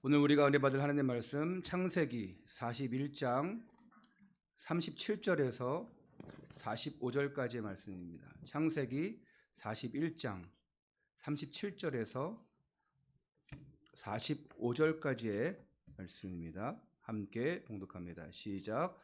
오늘 우리가 은혜 받을 하나님의 말씀 창세기 41장 37절에서 45절까지의 말씀입니다. 창세기 41장 37절에서 45절까지의 말씀입니다. 함께 봉독합니다. 시작.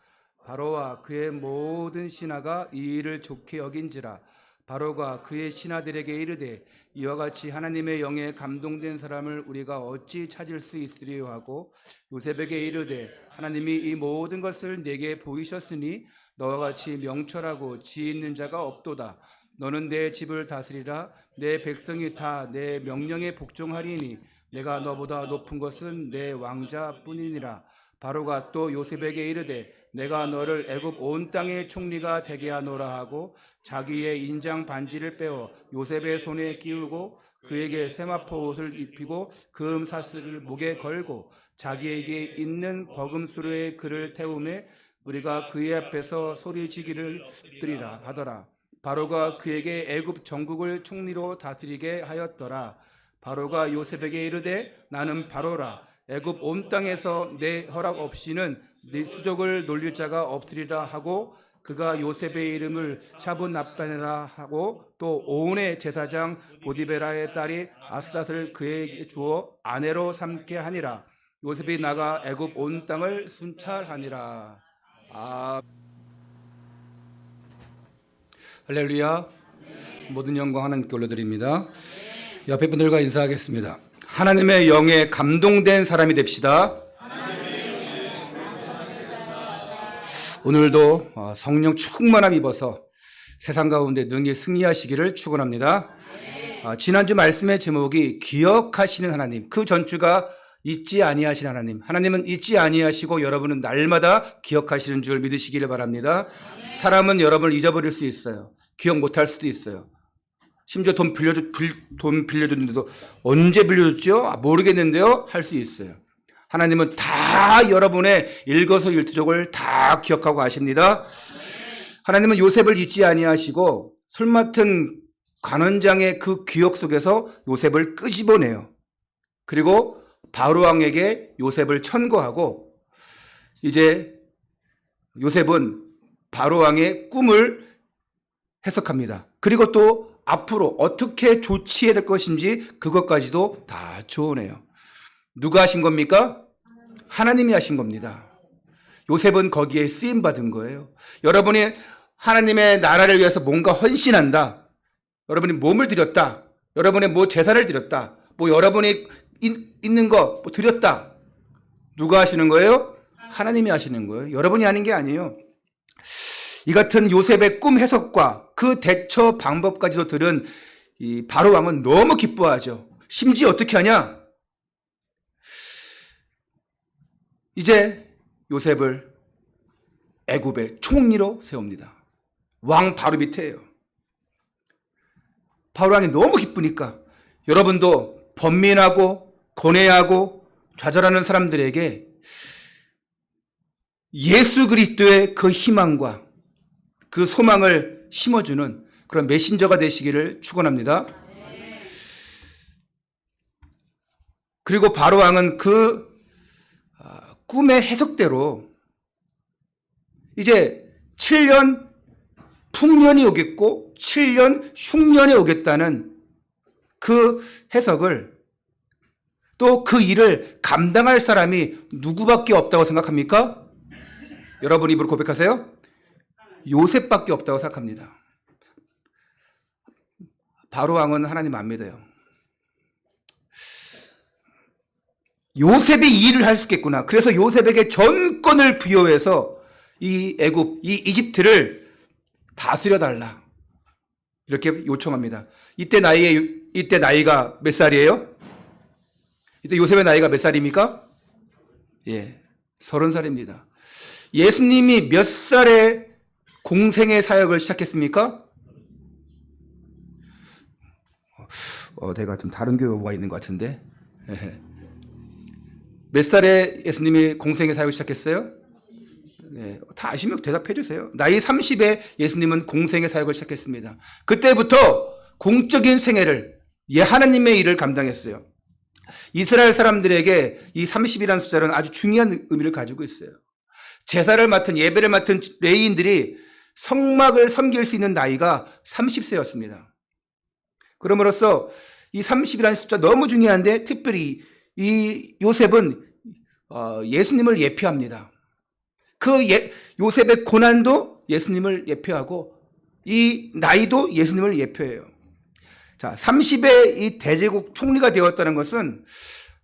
바로와 그의 모든 신하가 이 일을 좋게 여긴지라. 바로가 그의 신하들에게 이르되 이와 같이 하나님의 영에 감동된 사람을 우리가 어찌 찾을 수 있으리요 하고 요셉에게 이르되 하나님이 이 모든 것을 내게 보이셨으니 너와 같이 명철하고 지혜 있는 자가 없도다. 너는 내 집을 다스리라. 내 백성이 다 내 명령에 복종하리니 내가 너보다 높은 것은 내 왕자뿐이니라. 바로가 또 요셉에게 이르되 내가 너를 애굽 온 땅의 총리가 되게 하노라 하고 자기의 인장 반지를 빼어 요셉의 손에 끼우고 그에게 세마포 옷을 입히고 금 사슬을 목에 걸고 자기에게 있는 버금수로의 그를 태우매 우리가 그의 앞에서 소리지기를 드리라 하더라. 바로가 그에게 애굽 전국을 총리로 다스리게 하였더라. 바로가 요셉에게 이르되 나는 바로라. 애굽 온 땅에서 내 허락 없이는 네 수족을 놀릴 자가 없으리라 하고 그가 요셉의 이름을 샤브납바네라 하고 또 온의 제사장 보디베라의 딸이 아스닷을 그에게 주어 아내로 삼게 하니라. 요셉이 나가 애굽 온 땅을 순찰하니라. 할렐루야. 모든 영광 하나님께 올려드립니다. 옆에 분들과 인사하겠습니다. 하나님의 영에 감동된 사람이 됩시다. 오늘도 성령 충만함 입어서 세상 가운데 능히 승리하시기를 축원합니다. 지난주 말씀의 제목이 기억하시는 하나님, 그 전주가 잊지 아니하신 하나님. 하나님은 잊지 아니하시고 여러분은 날마다 기억하시는 줄 믿으시기를 바랍니다. 사람은 여러분을 잊어버릴 수 있어요. 기억 못할 수도 있어요. 심지어 돈 빌려줬는데도 언제 빌려줬죠? 모르겠는데요? 할 수 있어요. 하나님은 다 여러분의 일거수일투족을 다 기억하고 아십니다. 하나님은 요셉을 잊지 아니하시고 술 맡은 관원장의 그 기억 속에서 요셉을 끄집어내요. 그리고 바로 왕에게 요셉을 천거하고 이제 요셉은 바로 왕의 꿈을 해석합니다. 그리고 또 앞으로 어떻게 조치해야 될 것인지 그것까지도 다 조언해요. 누가 하신 겁니까? 하나님이 하신 겁니다. 요셉은 거기에 쓰임받은 거예요. 여러분이 하나님의 나라를 위해서 뭔가 헌신한다. 여러분이 몸을 드렸다. 여러분의 뭐 제사를 드렸다. 뭐 여러분이 있는 거 뭐 드렸다. 누가 하시는 거예요? 하나님이 하시는 거예요. 여러분이 하는 게 아니에요. 이 같은 요셉의 꿈 해석과 그 대처 방법까지도 들은 이 바로 왕은 너무 기뻐하죠. 심지어 어떻게 하냐? 이제 요셉을 애굽의 총리로 세웁니다. 왕 바로 밑에예요. 바로 왕이 너무 기쁘니까 여러분도 번민하고 고뇌하고 좌절하는 사람들에게 예수 그리스도의 그 희망과 그 소망을 심어주는 그런 메신저가 되시기를 축원합니다. 그리고 바로 왕은 그 꿈의 해석대로 이제 7년 풍년이 오겠고 7년 흉년이 오겠다는 그 해석을 또 그 일을 감당할 사람이 누구밖에 없다고 생각합니까? 여러분 입으로 고백하세요. 요셉밖에 없다고 생각합니다. 바로 왕은 하나님 안 믿어요. 요셉이 이 일을 할 수 있겠구나. 그래서 요셉에게 전권을 부여해서 이 애굽, 이 이집트를 다스려 달라. 이렇게 요청합니다. 이때 나이가 몇 살이에요? 이때 요셉의 나이가 몇 살입니까? 30살입니다. 예수님이 몇 살에 공생의 사역을 시작했습니까? 내가 좀 다른 교회가 있는 것 같은데. 몇 살에 예수님이 공생의 사역을 시작했어요? 다 아시면 대답해 주세요. 나이 30에 예수님은 공생의 사역을 시작했습니다. 그때부터 공적인 생애를 하나님의 일을 감당했어요. 이스라엘 사람들에게 이 30이라는 숫자는 아주 중요한 의미를 가지고 있어요. 제사를 맡은, 예배를 맡은 레위인들이 성막을 섬길 수 있는 나이가 30세였습니다. 그럼으로써 이 30이라는 숫자 너무 중요한데, 특별히 이 요셉은 예수님을 예표합니다. 요셉의 고난도 예수님을 예표하고 이 나이도 예수님을 예표해요. 자, 30의 이 대제국 총리가 되었다는 것은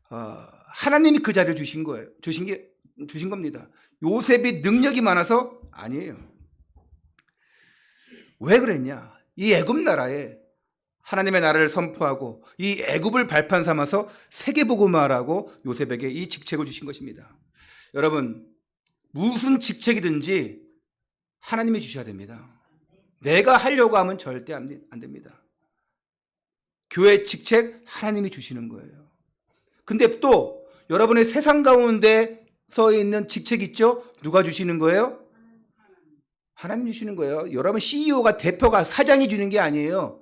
하나님이 그 자리를 주신 거예요. 주신 겁니다. 요셉이 능력이 많아서 아니에요. 왜 그랬냐? 이 애굽 나라에 하나님의 나라를 선포하고 이 애굽을 발판 삼아서 세계복음화라고 요셉에게 이 직책을 주신 것입니다. 여러분, 무슨 직책이든지 하나님이 주셔야 됩니다. 내가 하려고 하면 절대 안 됩니다. 교회 직책 하나님이 주시는 거예요. 근데 또 여러분의 세상 가운데 서 있는 직책 있죠? 누가 주시는 거예요? 하나님 주시는 거예요. 여러분 CEO가, 대표가, 사장이 주는 게 아니에요.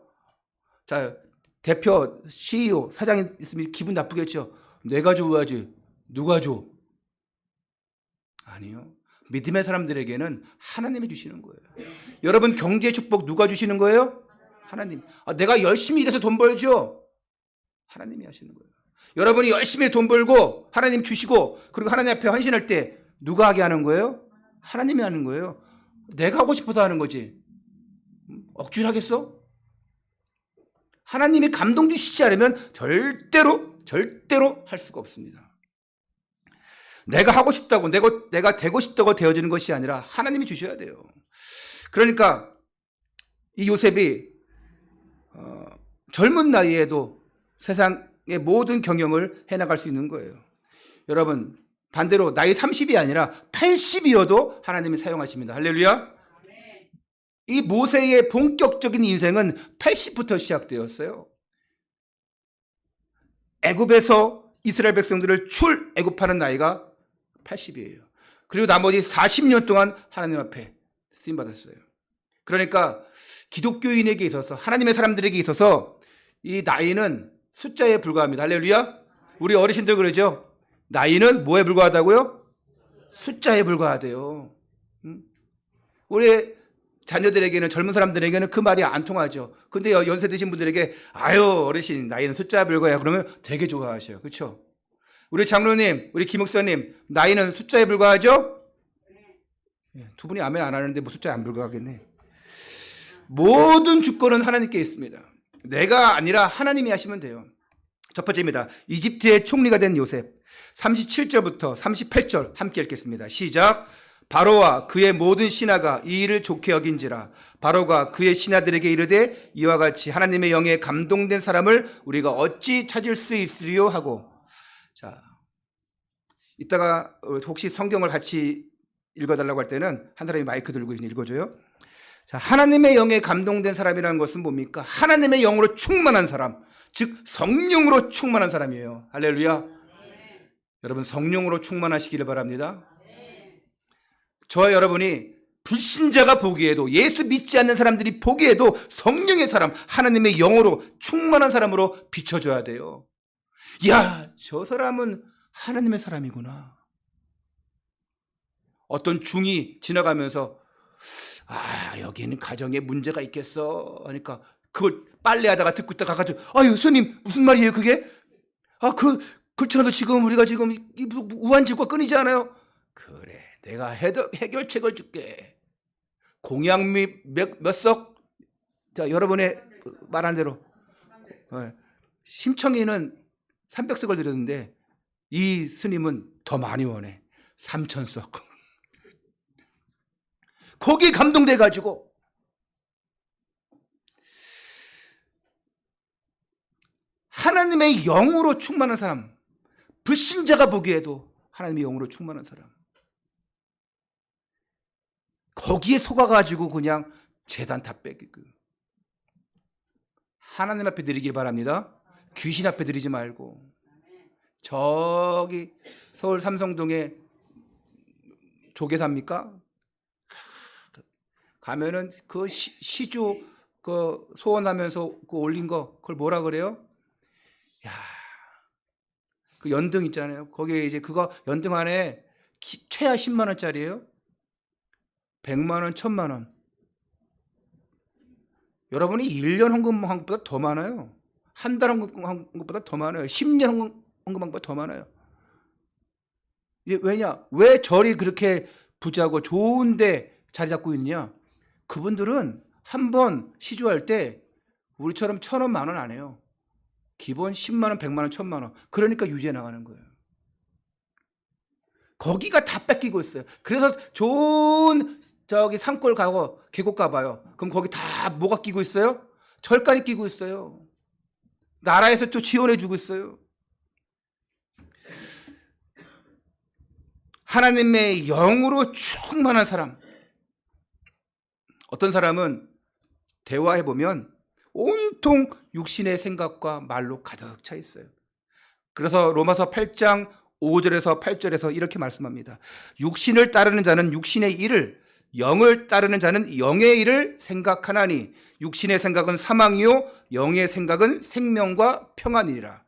자, 대표, CEO, 사장이 있으면 기분 나쁘겠죠? 내가 줘야지. 누가 줘? 아니요. 믿음의 사람들에게는 하나님이 주시는 거예요. 여러분 경제 축복 누가 주시는 거예요? 하나님. 내가 열심히 일해서 돈 벌죠? 하나님이 하시는 거예요. 여러분이 열심히 돈 벌고 하나님 주시고 그리고 하나님 앞에 헌신할 때 누가 하게 하는 거예요? 하나님이 하는 거예요. 내가 하고 싶어서 하는 거지. 억지로 하겠어? 하나님이 감동 주시지 않으면 절대로 할 수가 없습니다. 내가 하고 싶다고, 내가 되고 싶다고 되어지는 것이 아니라 하나님이 주셔야 돼요. 그러니까 이 요셉이 젊은 나이에도 세상의 모든 경영을 해나갈 수 있는 거예요. 여러분, 반대로 나이 30이 아니라 80이어도 하나님이 사용하십니다. 할렐루야. 이 모세의 본격적인 인생은 80부터 시작되었어요. 애굽에서 이스라엘 백성들을 출애굽하는 나이가 80이에요. 그리고 나머지 40년 동안 하나님 앞에 쓰임받았어요. 그러니까 기독교인에게 있어서, 하나님의 사람들에게 있어서 이 나이는 숫자에 불과합니다. 할렐루야. 우리 어르신들 그러죠? 나이는 뭐에 불과하다고요? 숫자에 불과하대요. 우리 자녀들에게는, 젊은 사람들에게는 그 말이 안 통하죠. 근데 연세 드신 분들에게 아유 어르신 나이는 숫자에 불과해요. 그러면 되게 좋아하셔요. 그렇죠? 우리 장로님, 우리 김목사님 나이는 숫자에 불과하죠? 두 분이 아멘 안 하는데 뭐 숫자에 안 불과하겠네. 모든 주권은 하나님께 있습니다. 내가 아니라 하나님이 하시면 돼요. 첫 번째입니다. 이집트의 총리가 된 요셉. 37절부터 38절 함께 읽겠습니다. 시작. 바로와 그의 모든 신하가 이 일을 좋게 여긴지라. 바로가 그의 신하들에게 이르되 이와 같이 하나님의 영에 감동된 사람을 우리가 어찌 찾을 수 있으리요 하고. 자, 이따가 혹시 성경을 같이 읽어달라고 할 때는 한 사람이 마이크 들고 읽어줘요. 자, 하나님의 영에 감동된 사람이라는 것은 뭡니까? 하나님의 영으로 충만한 사람, 즉 성령으로 충만한 사람이에요. 할렐루야. 네. 여러분 성령으로 충만하시기를 바랍니다. 네. 저와 여러분이 불신자가 보기에도, 예수 믿지 않는 사람들이 보기에도 성령의 사람, 하나님의 영으로 충만한 사람으로 비춰줘야 돼요. 야, 저 사람은 하나님의 사람이구나. 어떤 중이 지나가면서 여기는 가정에 문제가 있겠어 하니까 그걸 빨래하다가 듣고 있다가 가가지고 아유 스님 무슨 말이에요 그게? 그렇잖아도 지금 우리가 지금 우환질과 끊이지 않아요? 그래 내가 해결책을 줄게. 공약 몇 석? 자 여러분의 말한 대로 심청이는 300석을 드렸는데 이 스님은 더 많이 원해. 3000석. 거기에 감동돼가지고 하나님의 영으로 충만한 사람, 불신자가 보기에도 하나님의 영으로 충만한 사람, 거기에 속아가지고 그냥 재단 다 뺏기고 하나님 앞에 드리길 바랍니다. 귀신 앞에 드리지 말고. 저기 서울 삼성동에 조개 삽니까? 가면은 그 시주 그 소원하면서 그 올린 거 그걸 뭐라 그래요? 야, 그 연등 있잖아요. 거기에 이제 그거 연등 안에 최하 10만 원짜리예요. 100만 원, 1000만 원. 여러분이 1년 헌금한 것보다 더 많아요. 한 달 헌금한 것보다 더 많아요. 10년 헌금한 것보다 더 많아요. 왜냐? 왜 절이 그렇게 부자고 좋은데 자리 잡고 있느냐? 그분들은 한 번 시주할 때 우리처럼 1,000원, 만원 안 해요. 기본 10만 원, 100만 원, 1000만 원. 그러니까 유지해 나가는 거예요. 거기가 다 뺏기고 있어요. 그래서 좋은 저기 산골 가고 계곡 가봐요. 그럼 거기 다 뭐가 끼고 있어요? 절간이 끼고 있어요. 나라에서 또 지원해 주고 있어요. 하나님의 영으로 충만한 사람. 어떤 사람은 대화해보면 온통 육신의 생각과 말로 가득 차 있어요. 그래서 로마서 8장 5절에서 8절에서 이렇게 말씀합니다. 육신을 따르는 자는 육신의 일을, 영을 따르는 자는 영의 일을 생각하나니 육신의 생각은 사망이요 영의 생각은 생명과 평안이라.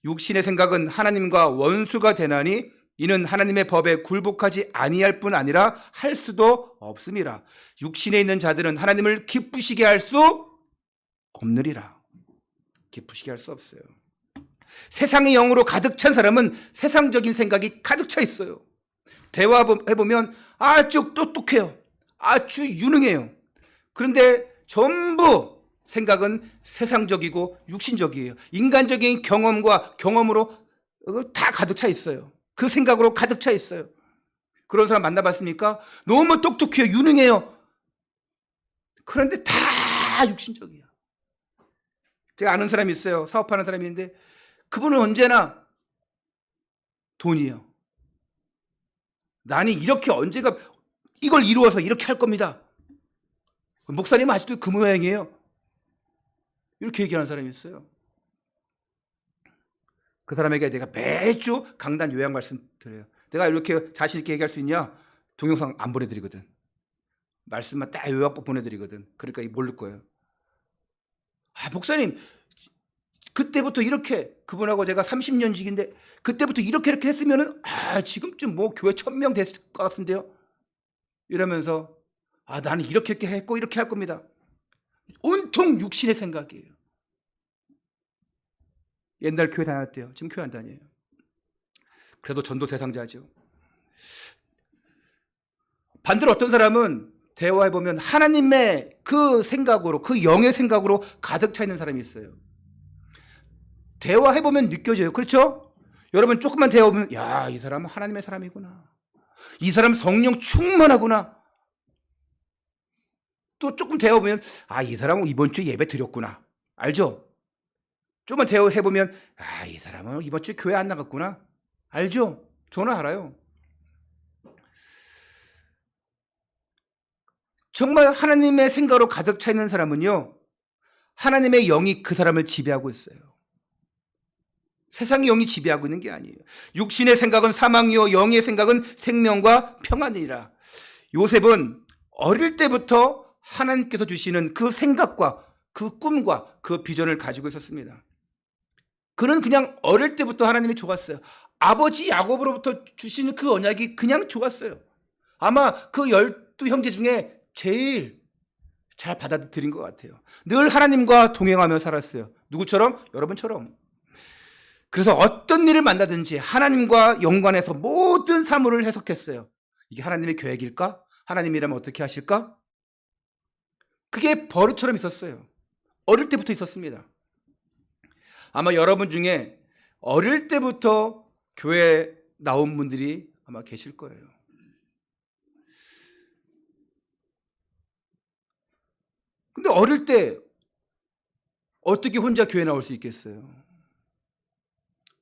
육신의 생각은 하나님과 원수가 되나니 이는 하나님의 법에 굴복하지 아니할 뿐 아니라 할 수도 없음이라. 육신에 있는 자들은 하나님을 기쁘시게 할 수 없느리라. 기쁘시게 할 수 없어요. 세상의 영으로 가득 찬 사람은 세상적인 생각이 가득 차 있어요. 대화해보면 아주 똑똑해요. 아주 유능해요. 그런데 전부 생각은 세상적이고 육신적이에요. 인간적인 경험과 경험으로 다 가득 차 있어요. 그 생각으로 가득 차 있어요. 그런 사람 만나봤습니까? 너무 똑똑해요. 유능해요. 그런데 다 육신적이야. 제가 아는 사람이 있어요. 사업하는 사람이 있는데 그분은 언제나 돈이에요. 나는 이렇게 언제가 이걸 이루어서 이렇게 할 겁니다. 목사님은 아직도 그 모양이에요. 이렇게 얘기하는 사람이 있어요. 그 사람에게 내가 매주 강단 요약 말씀 드려요. 내가 이렇게 자신 있게 얘기할 수 있냐? 동영상 안 보내드리거든. 말씀만 딱 요약법 보내드리거든. 그러니까 모를 거예요. 아, 목사님 그때부터 이렇게, 그분하고 제가 30년 직인데 그때부터 이렇게 했으면은 지금쯤 뭐 교회 1000명 됐을 것 같은데요. 이러면서 나는 이렇게 했고 이렇게 할 겁니다. 온통 육신의 생각이에요. 옛날 교회 다녔대요. 지금 교회 안 다녀요. 그래도 전도 대상자죠. 반대로 어떤 사람은 대화해보면 하나님의 그 생각으로, 그 영의 생각으로 가득 차 있는 사람이 있어요. 대화해보면 느껴져요. 그렇죠? 여러분 조금만 대화해보면 야, 이 사람은 하나님의 사람이구나. 이 사람 성령 충만하구나. 또 조금 대화해보면 이 사람은 이번 주에 예배 드렸구나. 알죠? 조금만 대화해보면 이 사람은 이번 주에 교회 안 나갔구나. 알죠? 저는 알아요. 정말 하나님의 생각으로 가득 차 있는 사람은요, 하나님의 영이 그 사람을 지배하고 있어요. 세상의 영이 지배하고 있는 게 아니에요. 육신의 생각은 사망이요 영의 생각은 생명과 평안이라. 요셉은 어릴 때부터 하나님께서 주시는 그 생각과 그 꿈과 그 비전을 가지고 있었습니다. 그는 그냥 어릴 때부터 하나님이 좋았어요. 아버지 야곱으로부터 주시는 그 언약이 그냥 좋았어요. 아마 그 12형제 중에 제일 잘 받아들인 것 같아요. 늘 하나님과 동행하며 살았어요. 누구처럼? 여러분처럼. 그래서 어떤 일을 만나든지 하나님과 연관해서 모든 사물을 해석했어요. 이게 하나님의 계획일까? 하나님이라면 어떻게 하실까? 그게 버릇처럼 있었어요. 어릴 때부터 있었습니다. 아마 여러분 중에 어릴 때부터 교회에 나온 분들이 아마 계실 거예요. 근데 어릴 때 어떻게 혼자 교회 나올 수 있겠어요?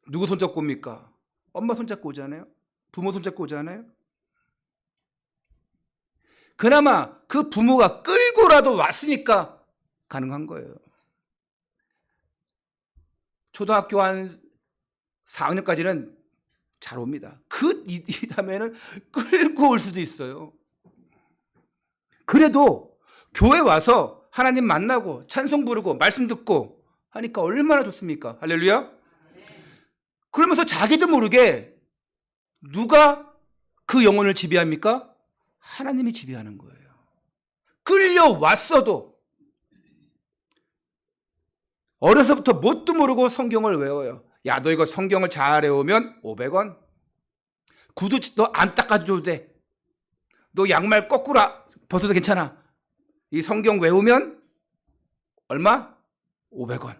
누구 손잡고 옵니까? 엄마 손잡고 오잖아요? 부모 손잡고 오잖아요? 그나마 그 부모가 끌고라도 왔으니까 가능한 거예요. 초등학교 한 4학년까지는 잘 옵니다. 이 다음에는 끌고 올 수도 있어요. 그래도 교회 와서 하나님 만나고 찬송 부르고 말씀 듣고 하니까 얼마나 좋습니까? 할렐루야. 그러면서 자기도 모르게 누가 그 영혼을 지배합니까? 하나님이 지배하는 거예요. 끌려왔어도 어려서부터 뭣도 모르고 성경을 외워요. 야, 너 이거 성경을 잘 외우면 500원. 구두 너 안 닦아줘도 돼. 너 양말 거꾸로 벗어도 괜찮아. 이 성경 외우면 얼마? 500원.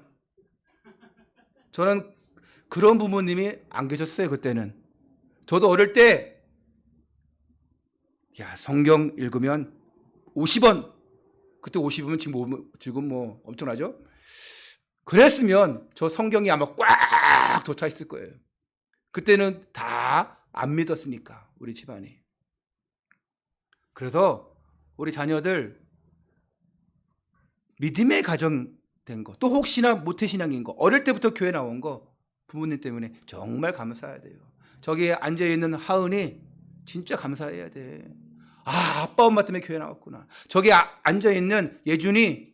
저는 그런 부모님이 안 계셨어요, 그때는. 저도 어릴 때, 야, 성경 읽으면 50원. 그때 50원이면 지금 뭐 엄청나죠? 그랬으면 저 성경이 아마 꽉 도차 있을 거예요. 그때는 다 안 믿었으니까, 우리 집안이. 그래서 우리 자녀들 믿음의 가정 된 거, 또 혹시나 모태신앙인 거, 어릴 때부터 교회 나온 거 부모님 때문에 정말 감사해야 돼요. 저기에 앉아있는 하은이 진짜 감사해야 돼. 아, 아빠 엄마 때문에 교회 나왔구나. 저기 앉아있는 예준이,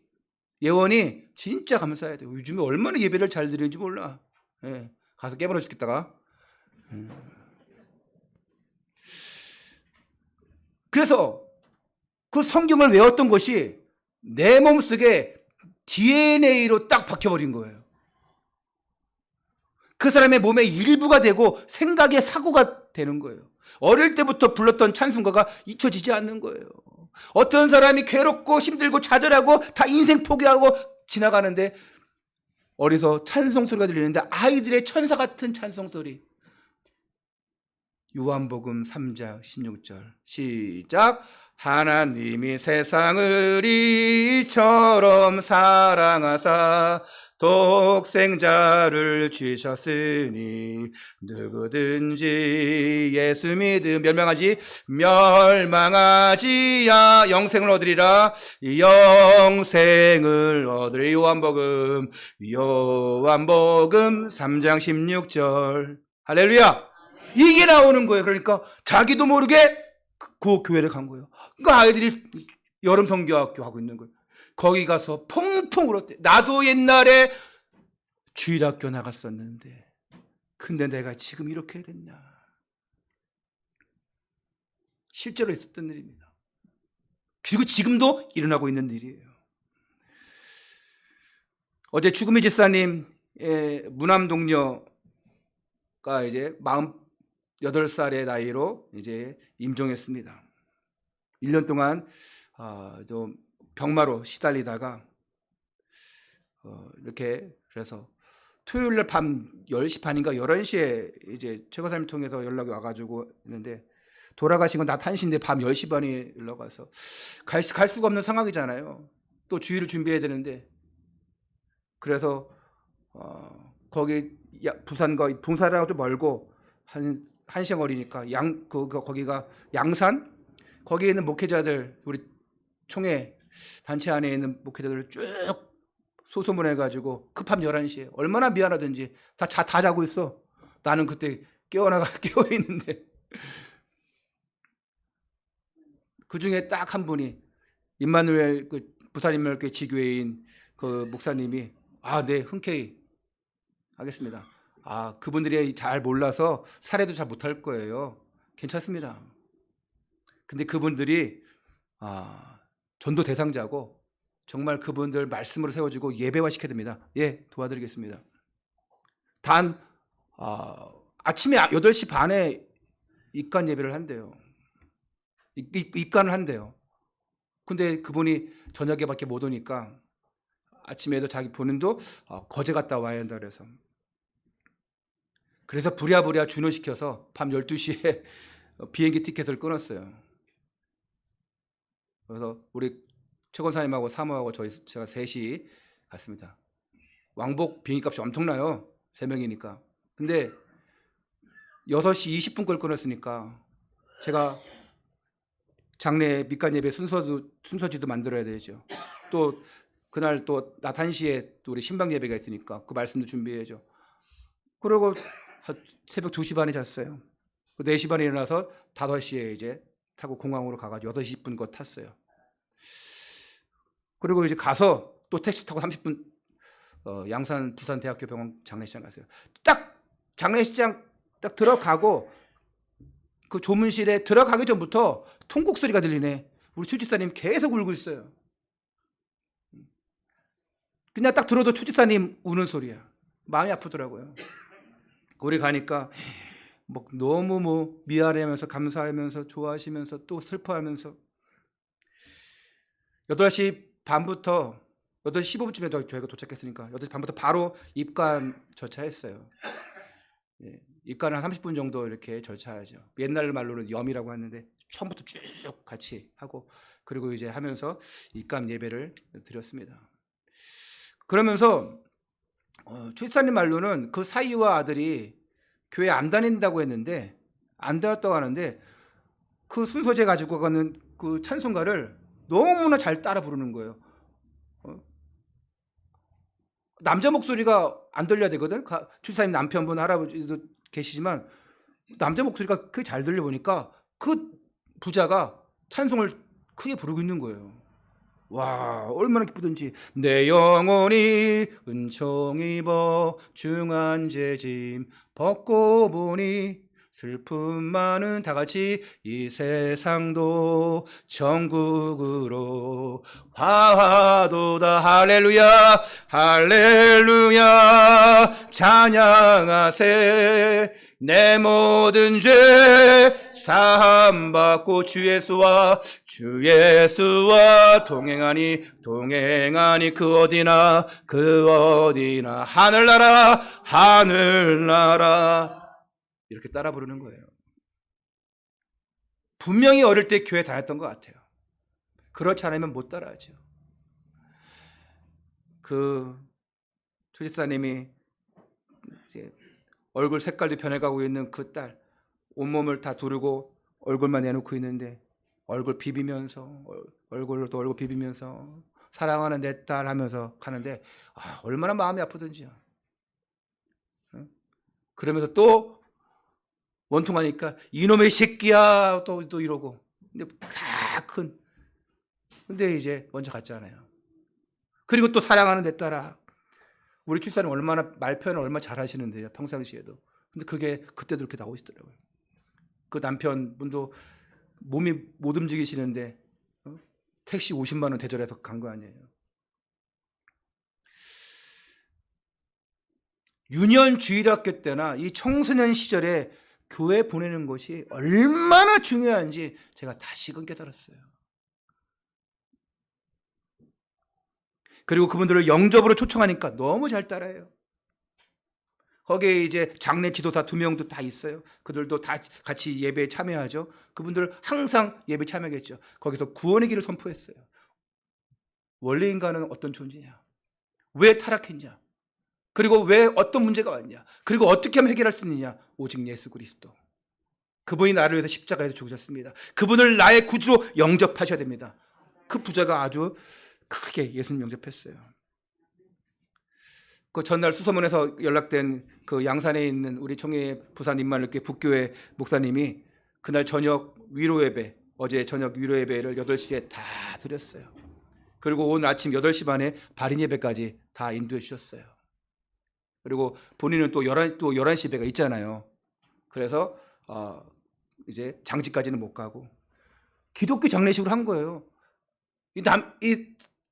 예원이 진짜 감사해야 돼요. 요즘에 얼마나 예배를 잘 드리는지 몰라. 예, 가서 깨버려 죽겠다가. 그래서 그 성경을 외웠던 것이 내 몸속에 DNA로 딱 박혀버린 거예요. 그 사람의 몸의 일부가 되고 생각의 사고가 되는 거예요. 어릴 때부터 불렀던 찬송가가 잊혀지지 않는 거예요. 어떤 사람이 괴롭고 힘들고 좌절하고 다 인생 포기하고 지나가는데 어디서 찬송 소리가 들리는데 아이들의 천사 같은 찬송 소리. 요한복음 3장 16절 시작. 하나님이 세상을 이처럼 사랑하사 독생자를 주셨으니 누구든지 예수 믿음 멸망하지야 영생을 얻으리라. 영생을 얻으리. 요한복음 3장 16절 할렐루야. 이게 나오는 거예요. 그러니까 자기도 모르게 그 교회를 간 거예요. 그러니까 아이들이 여름 성교학교 하고 있는 거예요. 거기 가서 펑펑 울었대. 나도 옛날에 주일학교 나갔었는데 근데 내가 지금 이렇게 됐냐. 실제로 있었던 일입니다. 그리고 지금도 일어나고 있는 일이에요. 어제 죽음의 집사님의 무남 동료가 이제 48살의 나이로 이제 임종했습니다. 1년 동안 좀 병마로 시달리다가 이렇게 그래서 토요일 날 밤 10시 반인가 11시에 이제 최고사님 통해서 연락이 와가지고 있는데 돌아가신 건 낮 1시인데 밤 10시 반에 연락 와서 갈 수가 없는 상황이잖아요. 또 주의를 준비해야 되는데 그래서 거기 부산과 봉사라고 좀 멀고 한 1시간 거리니까 거기가 양산 거기에 있는 목회자들 우리 총회 단체 안에 있는 목회자들을 쭉 소소문해가지고 급함 11시에 얼마나 미안하든지 다 자고 있어. 나는 그때 깨어있는데 그 중에 딱 한 분이 임마누엘 부산 인문교회 지교회인 그 목사님이 네 흔쾌히 하겠습니다. 그분들이 잘 몰라서 사례도 잘 못할 거예요. 괜찮습니다. 근데 그분들이 전도 대상자고 정말 그분들 말씀으로 세워지고 예배화 시켜야 됩니다. 예, 도와드리겠습니다. 단 아침에 8시 반에 입간 예배를 한대요. 입간을 한대요. 근데 그분이 저녁에밖에 못 오니까 아침에도 자기 본인도 거제 갔다 와야 한다 그래서 부랴부랴 준호시켜서 밤 12시에 비행기 티켓을 끊었어요. 그래서 우리 최권사님하고 사모하고 제가 셋이 갔습니다. 왕복 비행기값이 엄청나요. 3명이니까. 근데 6시 20분 걸 끊었으니까 제가 장례 밑간 예배 순서지도 만들어야 되죠. 또 그날 또 낮 1시에 또 우리 신방 예배가 있으니까 그 말씀도 준비해야죠. 그리고 새벽 2시 반에 잤어요. 4시 반에 일어나서 5시에 이제 타고 공항으로 가가지고 8시 10분 거 탔어요. 그리고 이제 가서 또 택시 타고 30분 양산 부산대학교 병원 장례식장 갔어요. 딱 장례식장 딱 들어가고 그 조문실에 들어가기 전부터 통곡 소리가 들리네. 우리 추집사님 계속 울고 있어요. 그냥 딱 들어도 추집사님 우는 소리야. 마음이 아프더라고요. 우리 가니까 뭐 너무 뭐 미안해하면서 감사하면서 좋아하시면서 또 슬퍼하면서 8시 반부터 8시 15분쯤에 저희가 도착했으니까 8시 반부터 바로 입관 절차했어요. 예, 입관을 한 30분 정도 이렇게 절차하죠. 옛날 말로는 염이라고 하는데 처음부터 쭉 같이 하고 그리고 이제 하면서 입관 예배를 드렸습니다. 그러면서 추집사님 말로는 그 사이와 아들이 교회 안 다닌다고 했는데 안 다녔다고 하는데 그 순서제 가지고 가는 그 찬송가를 너무나 잘 따라 부르는 거예요. 남자 목소리가 안 들려야 되거든. 추집사님 남편분 할아버지도 계시지만 남자 목소리가 그렇게 잘 들려보니까 그 부자가 찬송을 크게 부르고 있는 거예요. 와, 얼마나 기쁘든지. 내 영혼이 은총 입어 중한 죄짐 벗고 보니 슬픔 많은 다 같이 이 세상도 천국으로 화하도다. 할렐루야 할렐루야 찬양하세. 내 모든 죄 사함받고 주 예수와 동행하니 그 어디나 하늘나라 이렇게 따라 부르는 거예요. 분명히 어릴 때 교회 다녔던 것 같아요. 그렇지 않으면 못 따라하죠. 그 조집사님이 이제 얼굴 색깔도 변해가고 있는 그 딸, 온몸을 다 두르고 얼굴만 내놓고 있는데 얼굴 비비면서 얼굴 비비면서 사랑하는 내 딸 하면서 가는데 얼마나 마음이 아프던지요. 그러면서 또 원통하니까 이놈의 새끼야 또 이러고. 근데 다 큰. 근데 이제 먼저 갔잖아요. 그리고 또 사랑하는 내 딸아. 우리 출산은 얼마나 말 표현을 얼마나 잘하시는데요. 평상시에도. 근데 그게 그때도 그렇게 나오시더라고요. 그 남편분도 몸이 못 움직이시는데 택시 50만 원 대절해서 간 거 아니에요. 유년 주일학교 때나 이 청소년 시절에 교회 보내는 것이 얼마나 중요한지 제가 다시금 깨달았어요. 그리고 그분들을 영접으로 초청하니까 너무 잘 따라해요. 거기에 이제 장례 지도사 2명도 다 있어요. 그들도 다 같이 예배에 참여하죠. 그분들 항상 예배에 참여하겠죠. 거기서 구원의 길을 선포했어요. 원래 인간은 어떤 존재냐? 왜 타락했냐? 그리고 왜 어떤 문제가 왔냐? 그리고 어떻게 하면 해결할 수 있느냐? 오직 예수 그리스도. 그분이 나를 위해서 십자가에서 죽으셨습니다. 그분을 나의 구주로 영접하셔야 됩니다. 그 부자가 아주 크게 예수님 영접했어요. 그 전날 수소문에서 연락된 그 양산에 있는 우리 총회 부산 임마누엘교회 북교회 목사님이 그날 저녁 위로예배, 어제 저녁 위로예배를 8시에 다 드렸어요. 그리고 오늘 아침 8시 반에 발인 예배까지 다 인도해 주셨어요. 그리고 본인은 또 11시 예배가 있잖아요. 그래서 이제 장지까지는 못 가고 기독교 장례식으로 한 거예요. 이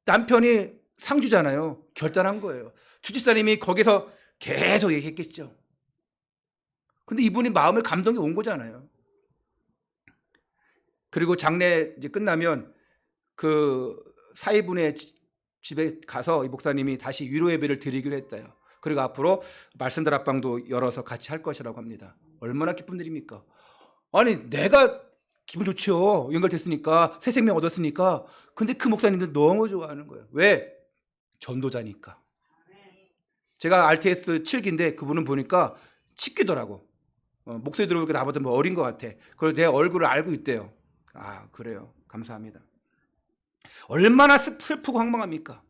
남편이 상주잖아요. 결단한 거예요. 추집사님이 거기서 계속 얘기했겠죠. 근데 이분이 마음에 감동이 온 거잖아요. 그리고 장례 이제 끝나면 그 사위분의 집에 가서 이 목사님이 다시 위로 예배를 드리기로 했대요. 그리고 앞으로 말씀 다락방도 열어서 같이 할 것이라고 합니다. 얼마나 기쁜 일입니까? 아니 내가 기분 좋죠. 연결됐으니까 새 생명 얻었으니까. 근데 그 목사님들 너무 좋아하는 거예요. 왜? 전도자니까. 제가 RTS 7기인데 그분은 보니까 7기더라고. 목소리 들어보니까 나보다 뭐 어린 것 같아. 그래서 내 얼굴을 알고 있대요. 아 그래요. 감사합니다. 얼마나 슬프고 황망합니까?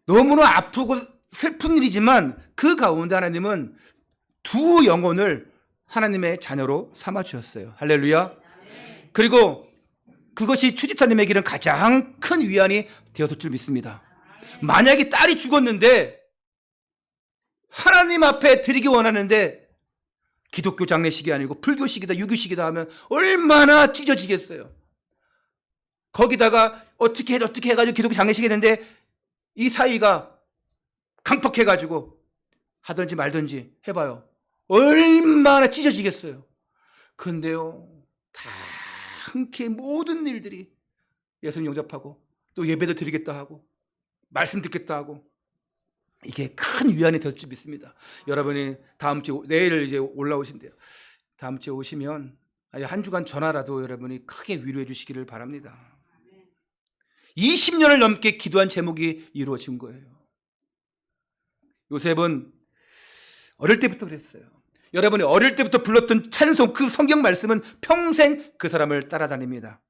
너무나 아프고 슬픈 일이지만 그 가운데 하나님은 두 영혼을 하나님의 자녀로 삼아주셨어요. 할렐루야. 그리고 그것이 추집사님에게는 가장 큰 위안이 되었을 줄 믿습니다. 만약에 딸이 죽었는데 하나님 앞에 드리기 원하는데 기독교 장례식이 아니고 불교식이다, 유교식이다 하면 얼마나 찢어지겠어요. 거기다가 어떻게 해가지고 기독교 장례식이 했는데 이 사이가 강팍해가지고 하든지 말든지 해봐요. 얼마나 찢어지겠어요. 근데요, 다 흔쾌히 모든 일들이 예수님 영접하고 또 예배도 드리겠다 하고 말씀 듣겠다 하고 이게 큰 위안이 될 줄 믿습니다. 여러분이 다음 주 내일 이제 올라오신대요. 다음 주에 오시면 한 주간 전화라도 여러분이 크게 위로해 주시기를 바랍니다. 20년을 넘게 기도한 제목이 이루어진 거예요. 요셉은 어릴 때부터 그랬어요. 여러분이 어릴 때부터 불렀던 찬송, 그 성경 말씀은 평생 그 사람을 따라다닙니다.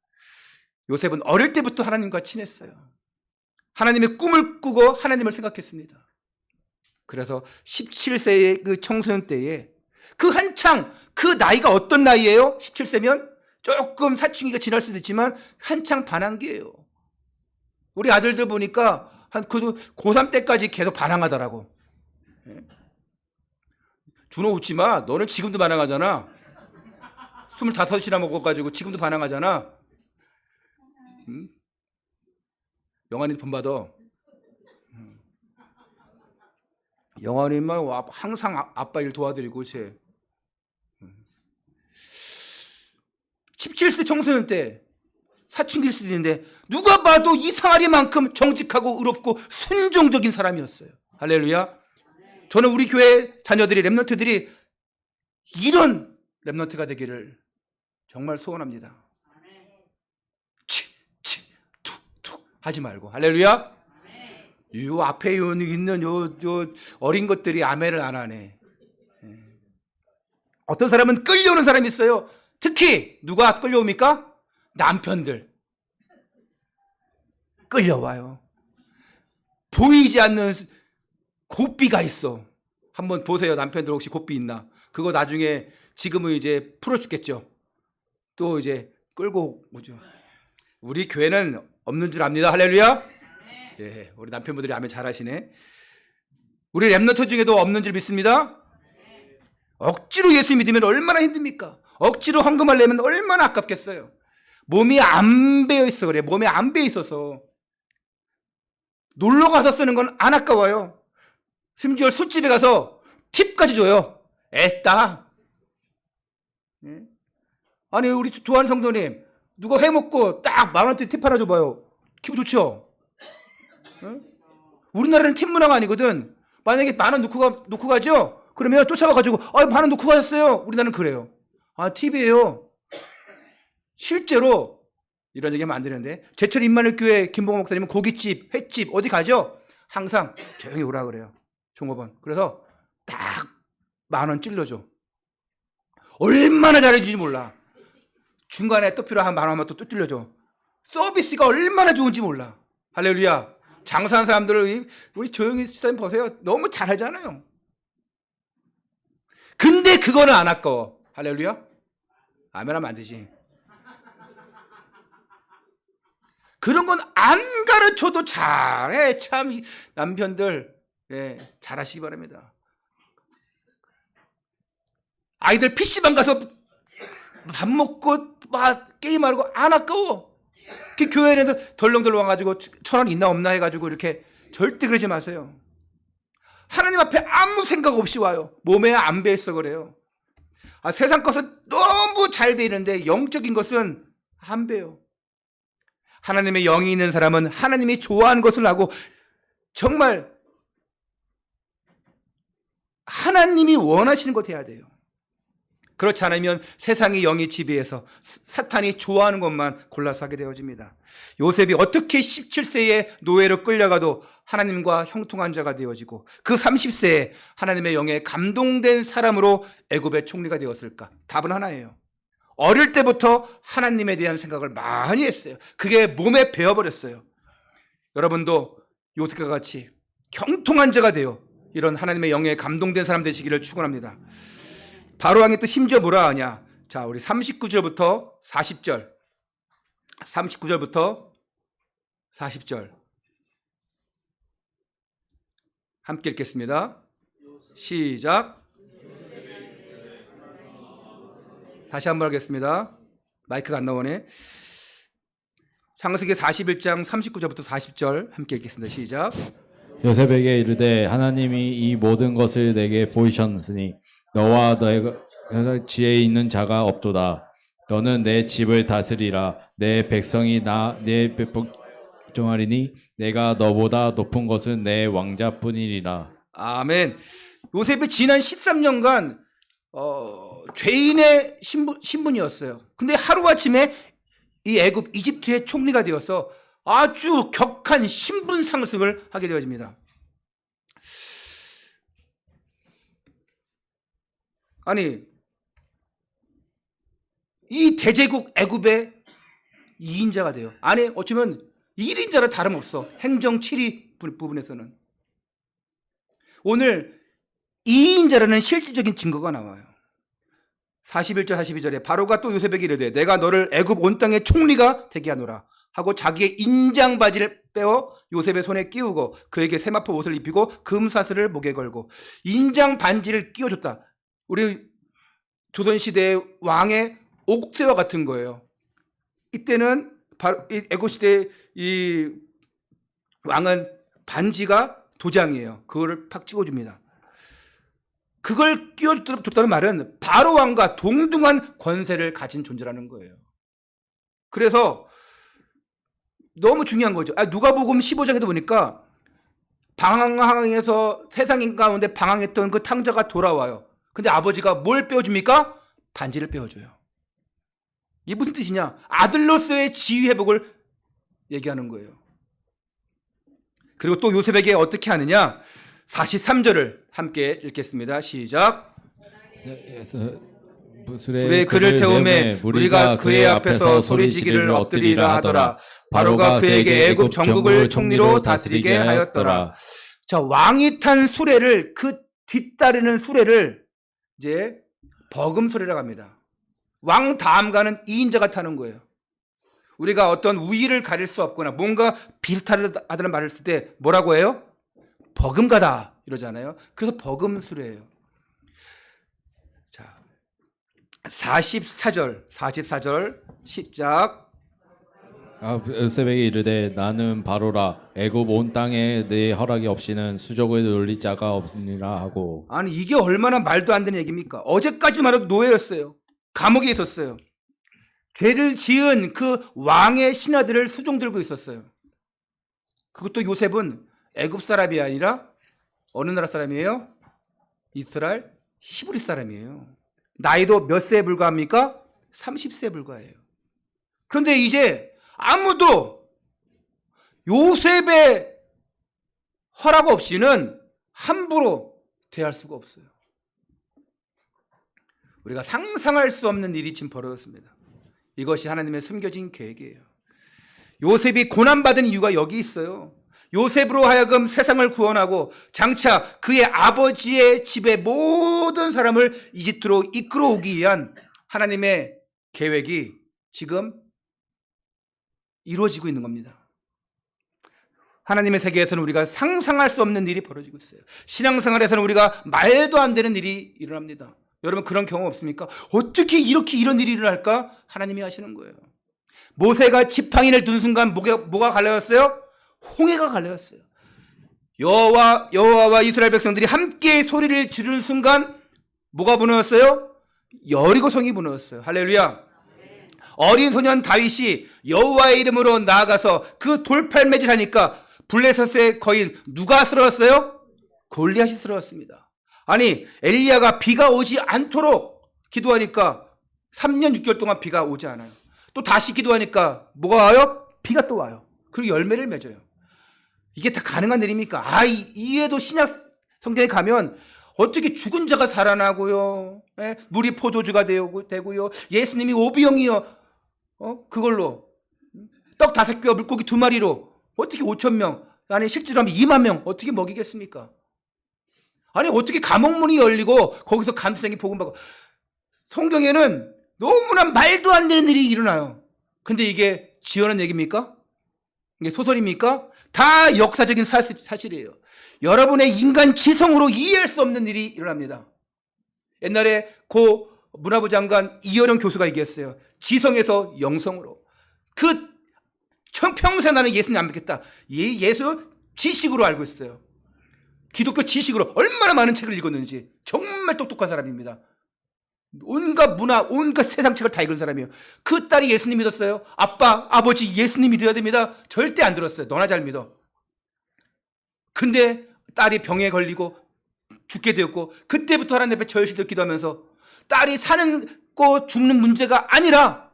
요셉은 어릴 때부터 하나님과 친했어요. 하나님의 꿈을 꾸고 하나님을 생각했습니다. 그래서 17세의 그 청소년 때에 그 한창, 그 나이가 어떤 나이예요? 17세면 조금 사춘기가 지날 수도 있지만 한창 반항기예요. 우리 아들들 보니까 한 고3 때까지 계속 반항하더라고. 준호 웃지 마. 너는 지금도 반항하잖아. 25이나 먹어가지고 지금도 반항하잖아. 영환이 본받아. 영환이만 항상 아빠 일 도와드리고 쟤. 17세 청소년 때 사춘기일 수도 있는데 누가 봐도 이 상아리만큼 정직하고 의롭고 순종적인 사람이었어요. 할렐루야. 저는 우리 교회 자녀들이, 렘넌트들이 이런 렘넌트가 되기를 정말 소원합니다. 툭툭 하지 말고. 할렐루야. 요 앞에 있는 요 어린 것들이 아멘을 안 하네. 어떤 사람은 끌려오는 사람이 있어요. 특히 누가 끌려옵니까? 남편들 끌려와요. 보이지 않는 고삐가 있어. 한번 보세요. 남편들 혹시 고삐 있나? 그거 나중에 지금은 이제 풀어주겠죠. 또 이제 끌고 오죠. 우리 교회는 없는 줄 압니다. 할렐루야. 예, 우리 남편분들이 아멘 잘하시네. 우리 렘너트 중에도 없는 줄 믿습니다. 억지로 예수 믿으면 얼마나 힘듭니까? 억지로 헌금을 내면 얼마나 아깝겠어요. 몸이 안 배어 있어 그래. 몸에 안 배어 있어서 놀러 가서 쓰는 건 안 아까워요. 심지어 술집에 가서 팁까지 줘요. 애따. 아니 우리 좋아하는 성도님, 누가 회 먹고 딱 10,000원짜리 팁 하나 줘봐요. 기분 좋죠? 우리나라는 팁 문화가 아니거든. 만약에 10,000원 놓고 가죠? 그러면 쫓아와가지고 10,000원 놓고 가셨어요. 우리나라는 그래요. 아, 팁이에요. 실제로 이런 얘기하면 안 되는데 제철 임마누엘교회 김봉호 목사님은 고깃집, 횟집 어디 가죠? 항상 조용히 오라 그래요. 종업원. 그래서 딱 10,000원 찔러줘. 얼마나 잘해주지 몰라. 중간에 또 필요한 10,000원만 또 찔러줘. 서비스가 얼마나 좋은지 몰라. 할렐루야. 장사하는 사람들을 우리 조용히 시선 보세요. 너무 잘하잖아요. 근데 그거는 안 아까워. 할렐루야. 아멘하면 안 되지. 그런 건 안 가르쳐도 잘해. 참 남편들 잘하시기 바랍니다. 아이들 PC방 가서 밥 먹고 막 게임하고 안 아까워. 그 교회에서 덜렁덜렁 와가지고 1,000원 있나 없나 해가지고 이렇게 절대 그러지 마세요. 하나님 앞에 아무 생각 없이 와요. 몸에 안 배있어 그래요. 세상 것은 너무 잘 배이는데 영적인 것은 안 배요. 하나님의 영이 있는 사람은 하나님이 좋아하는 것을 하고 정말 하나님이 원하시는 것 해야 돼요. 그렇지 않으면 세상의 영이 지배해서 사탄이 좋아하는 것만 골라서 하게 되어집니다. 요셉이 어떻게 17세에 노예로 끌려가도 하나님과 형통한 자가 되어지고 그 30세에 하나님의 영에 감동된 사람으로 애굽의 총리가 되었을까? 답은 하나예요. 어릴 때부터 하나님에 대한 생각을 많이 했어요. 그게 몸에 배어버렸어요. 여러분도 요셉과 같이 형통한 자가 되어 이런 하나님의 영에 감동된 사람 되시기를 축원합니다. 바로왕이 또 심지어 뭐라 하냐? 자, 우리 39절부터 40절. 39절부터 40절. 함께 읽겠습니다. 시작. 다시 한번 하겠습니다. 마이크가 안 나오네. 창세기 41장 39절부터 40절 함께 읽겠습니다. 시작. 요셉에게 이르되 하나님이 이 모든 것을 내게 보이셨으니 너와 너의 지혜에 있는 자가 없도다. 너는 내 집을 다스리라. 내 백성이 내 백종하리니 내가 너보다 높은 것은 내 왕자뿐이리라. 아멘. 요셉이 지난 13년간 죄인의 신분이었어요. 근데 하루아침에 이 애굽 이집트의 총리가 되어서 아주 격한 신분 상승을 하게 되어집니다. 아니, 이 대제국 애굽의 2인자가 돼요. 아니, 어쩌면 1인자라 다름없어. 행정 7위 부분에서는. 오늘 2인자라는 실질적인 증거가 나와요. 41절 42절에 바로가 또 요셉에게 이르되 내가 너를 애굽 온 땅의 총리가 되게 하노라 하고 자기의 인장 바지를 빼어 요셉의 손에 끼우고 그에게 세마포 옷을 입히고 금사슬을 목에 걸고 인장 반지를 끼워줬다. 우리 조선시대의 왕의 옥새와 같은 거예요. 이때는 애굽 시대 이 왕은 반지가 도장이에요. 그거를 팍 찍어줍니다. 그걸 끼워줬다는 말은 바로 왕과 동등한 권세를 가진 존재라는 거예요. 그래서 너무 중요한 거죠. 누가복음 15장에도 보니까 방황에서 세상 가운데 방황했던 그 탕자가 돌아와요. 근데 아버지가 뭘 빼어줍니까? 반지를 빼어줘요. 이게 무슨 뜻이냐? 아들로서의 지위 회복을 얘기하는 거예요. 그리고 또 요셉에게 어떻게 하느냐? 43절을 함께 읽겠습니다. 시작. 술에 그를 태우매 우리가 그의 앞에서 소리지기를 엎드리라 하더라. 바로가 그에게 애굽 전국을 총리로 다스리게 하였더라. 자, 왕이 탄 수레를 그 뒤따르는 수레를 이제 버금 수레라고 합니다. 왕 다음 가는 2인자가 타는 거예요. 우리가 어떤 우위를 가릴 수 없거나 뭔가 비슷하다는 말을 쓸 때 뭐라고 해요? 버금가다 이러잖아요. 그래서 버금수레예요. 자, 44절 시작. 요셉에게 이르되 나는 바로라. 애굽 온 땅에 내 허락이 없이는 수족을 놀릴 자가 없으니라 하고. 아니, 이게 얼마나 말도 안 되는 얘기입니까? 어제까지만 해도 노예였어요. 감옥에 있었어요. 죄를 지은 그 왕의 신하들을 수종 들고 있었어요. 그것도 요셉은 애굽 사람이 아니라 어느 나라 사람이에요? 이스라엘 히브리 사람이에요. 나이도 몇 세에 불과합니까? 30세에 불과해요. 그런데 이제 아무도 요셉의 허락 없이는 함부로 대할 수가 없어요. 우리가 상상할 수 없는 일이 지금 벌어졌습니다. 이것이 하나님의 숨겨진 계획이에요. 요셉이 고난받은 이유가 여기 있어요. 요셉으로 하여금 세상을 구원하고 장차 그의 아버지의 집의 모든 사람을 이집트로 이끌어오기 위한 하나님의 계획이 지금 이루어지고 있는 겁니다. 하나님의 세계에서는 우리가 상상할 수 없는 일이 벌어지고 있어요. 신앙생활에서는 우리가 말도 안 되는 일이 일어납니다. 여러분 그런 경험 없습니까? 어떻게 이렇게 이런 일이 일어날까? 하나님이 하시는 거예요. 모세가 지팡이를 든 순간 뭐가 갈라졌어요? 홍해가 갈라졌어요. 여호와와 이스라엘 백성들이 함께 소리를 지르는 순간 뭐가 무너졌어요? 여리고 성이 무너졌어요. 할렐루야. 어린 소년 다윗이 여호와의 이름으로 나아가서 그 돌팔매질 하니까 블레셋의 거인 누가 쓰러졌어요? 골리앗이 쓰러졌습니다. 아니 엘리야가 비가 오지 않도록 기도하니까 3년 6개월 동안 비가 오지 않아요. 또 다시 기도하니까 뭐가 와요? 비가 또 와요. 그리고 열매를 맺어요. 이게 다 가능한 일입니까? 이에도 신약 성경에 가면 어떻게 죽은 자가 살아나고요, 물이 포도주가 되고요, 예수님이 오병이어 그걸로 떡 5개와 물고기 2마리로 어떻게 5,000명, 아니 실제로 하면 2만 명 어떻게 먹이겠습니까? 아니 어떻게 감옥문이 열리고 거기서 감사장이 복음받고. 성경에는 너무나 말도 안 되는 일이 일어나요. 근데 이게 지어낸 얘기입니까? 이게 소설입니까? 다 역사적인 사실이에요. 여러분의 인간 지성으로 이해할 수 없는 일이 일어납니다. 옛날에 고 문화부 장관 이어령 교수가 얘기했어요. 지성에서 영성으로. 평생 나는 예수님 안 믿겠다. 예수 지식으로 알고 있어요. 기독교 지식으로 얼마나 많은 책을 읽었는지. 정말 똑똑한 사람입니다. 온갖 문화, 온갖 세상 책을 다 읽은 사람이에요. 그 딸이 예수님 믿었어요. 아빠, 아버지 예수님 믿어야 됩니다. 절대 안 들었어요. 너나 잘 믿어. 근데 딸이 병에 걸리고 죽게 되었고, 그때부터 하나님 앞에 절실히 기도하면서 딸이 사는 거 죽는 문제가 아니라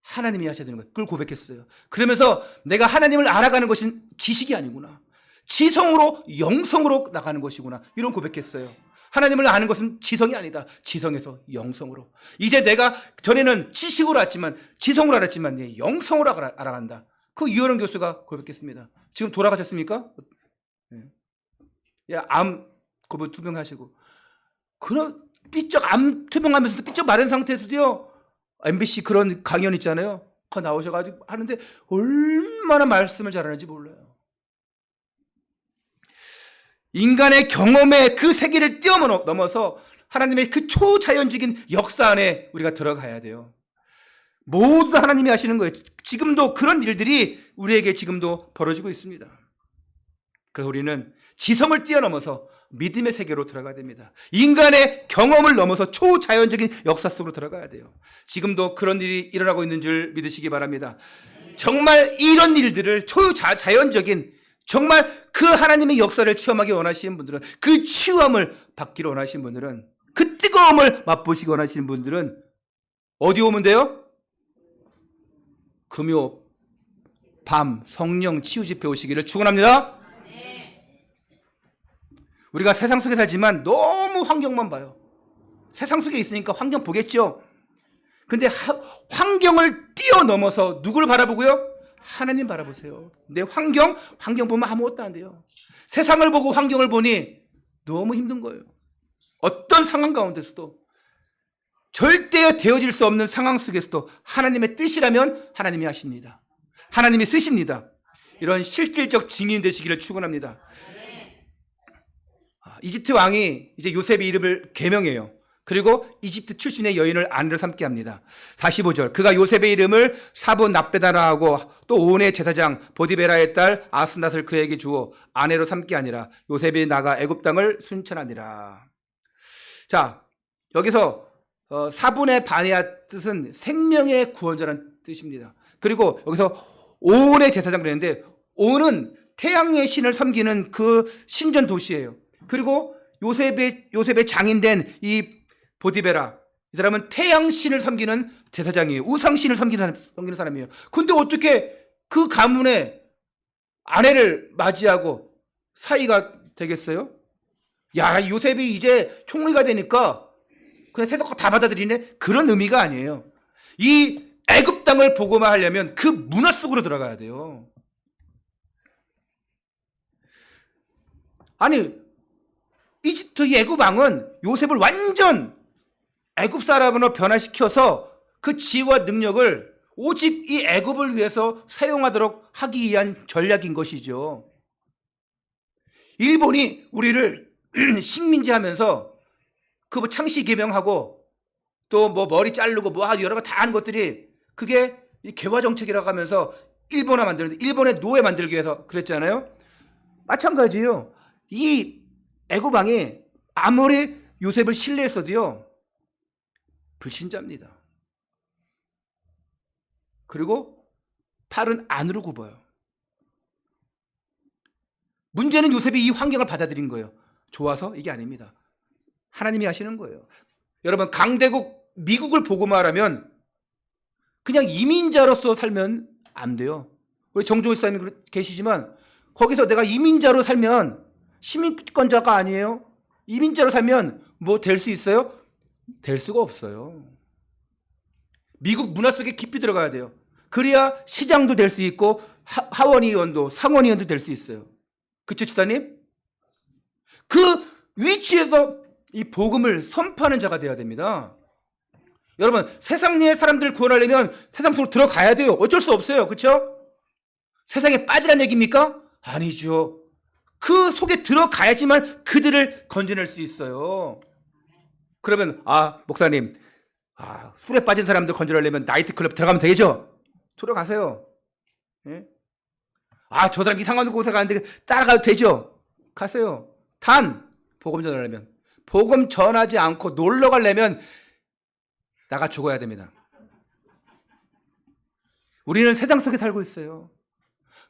하나님이 하셔야 되는 거예요. 그걸 고백했어요. 그러면서 내가 하나님을 알아가는 것은 지식이 아니구나. 지성으로 영성으로 나가는 것이구나. 이런 고백했어요. 하나님을 아는 것은 지성이 아니다. 지성에서 영성으로. 이제 내가 전에는 지식으로 알았지만, 지성으로 알았지만 영성으로 알아간다. 그 이호령 교수가 고백했습니다. 지금 돌아가셨습니까? 암 거부 투병하시고, 그런 삐쩍 암 투병하면서도 삐쩍 마른 상태에서도요, MBC 그런 강연 있잖아요. 그거 나오셔가지고 하는데 얼마나 말씀을 잘하는지 몰라요. 인간의 경험의 그 세계를 뛰어넘어서 하나님의 그 초자연적인 역사 안에 우리가 들어가야 돼요. 모두 하나님이 하시는 거예요. 지금도 그런 일들이 우리에게 지금도 벌어지고 있습니다. 그래서 우리는 지성을 뛰어넘어서 믿음의 세계로 들어가야 됩니다. 인간의 경험을 넘어서 초자연적인 역사 속으로 들어가야 돼요. 지금도 그런 일이 일어나고 있는 줄 믿으시기 바랍니다. 정말 이런 일들을 초자연적인, 정말 그 하나님의 역사를 체험하기 원하시는 분들은, 그 치유함을 받기를 원하시는 분들은, 그 뜨거움을 맛보시기 원하시는 분들은 어디 오면 돼요? 금요 밤 성령 치유 집회 오시기를 축원합니다. 우리가 세상 속에 살지만 너무 환경만 봐요. 세상 속에 있으니까 환경 보겠죠. 근데 환경을 뛰어넘어서 누구를 바라보고요? 하나님 바라보세요. 내 환경 보면 아무것도 안 돼요. 세상을 보고 환경을 보니 너무 힘든 거예요. 어떤 상황 가운데서도, 절대 되어질 수 없는 상황 속에서도 하나님의 뜻이라면 하나님이 하십니다. 하나님이 쓰십니다. 이런 실질적 증인 되시기를 축원합니다. 이집트 왕이 이제 요셉의 이름을 계명해요. 그리고 이집트 출신의 여인을 아내로 삼게 합니다. 45절, 그가 요셉의 이름을 사본 납베다라 하고 또 온의 제사장 보디베라의 딸 아스낫을 그에게 주어 아내로 삼게 아니라 요셉이 나가 애굽 땅을 순천하니라. 자, 여기서 사분의 반의 뜻은 생명의 구원자라는 뜻입니다. 그리고 여기서 온의 제사장 그랬는데, 온은 태양의 신을 섬기는 그 신전 도시예요. 그리고 요셉의 장인된 이 보디베라, 이 사람은 태양신을 섬기는 제사장이에요. 우상신을 섬기는 사람이에요. 근데 어떻게 그 가문의 아내를 맞이하고 사이가 되겠어요? 야, 요셉이 이제 총리가 되니까 그냥 세상 거 다 받아들이네? 그런 의미가 아니에요. 이 애굽 땅을 보고만 하려면 그 문화 속으로 들어가야 돼요. 아니, 이집트 애굽 왕은 요셉을 완전 애굽 사람으로 변화시켜서 그 지혜와 능력을 오직 이 애굽을 위해서 사용하도록 하기 위한 전략인 것이죠. 일본이 우리를 식민지하면서 그 창씨 개명하고 또 머리 자르고 여러 거 다 하는 것들이, 그게 개화 정책이라고 하면서 일본화 만드는데, 일본의 노예 만들기 위해서 그랬잖아요. 마찬가지예요. 이 애굽 왕이 아무리 요셉을 신뢰했어도요, 불신자입니다. 그리고 팔은 안으로 굽어요. 문제는 요셉이 이 환경을 받아들인 거예요. 좋아서 이게 아닙니다. 하나님이 하시는 거예요. 여러분, 강대국 미국을 보고 말하면 그냥 이민자로서 살면 안 돼요. 우리 정종희 사님이 계시지만 거기서 내가 이민자로 살면 시민권자가 아니에요. 이민자로 살면 뭐 될 수 있어요? 될 수가 없어요. 미국 문화 속에 깊이 들어가야 돼요. 그래야 시장도 될 수 있고 하원의원도 상원의원도 될 수 있어요. 그쵸, 지사님? 그 위치에서 이 복음을 선포하는 자가 되어야 됩니다. 여러분, 세상의 사람들을 구원하려면 세상 속으로 들어가야 돼요. 어쩔 수 없어요. 그쵸? 세상에 빠지란 얘기입니까? 아니죠. 그 속에 들어가야지만 그들을 건져낼 수 있어요. 그러면 목사님, 술에 빠진 사람들 건져내려면 나이트클럽 들어가면 되겠죠? 들어가세요. 예? 저 사람 이상한 곳에 가는데 따라가도 되죠? 가세요. 단 복음 전하려면, 복음 전하지 않고 놀러 가려면 나가 죽어야 됩니다. 우리는 세상 속에 살고 있어요.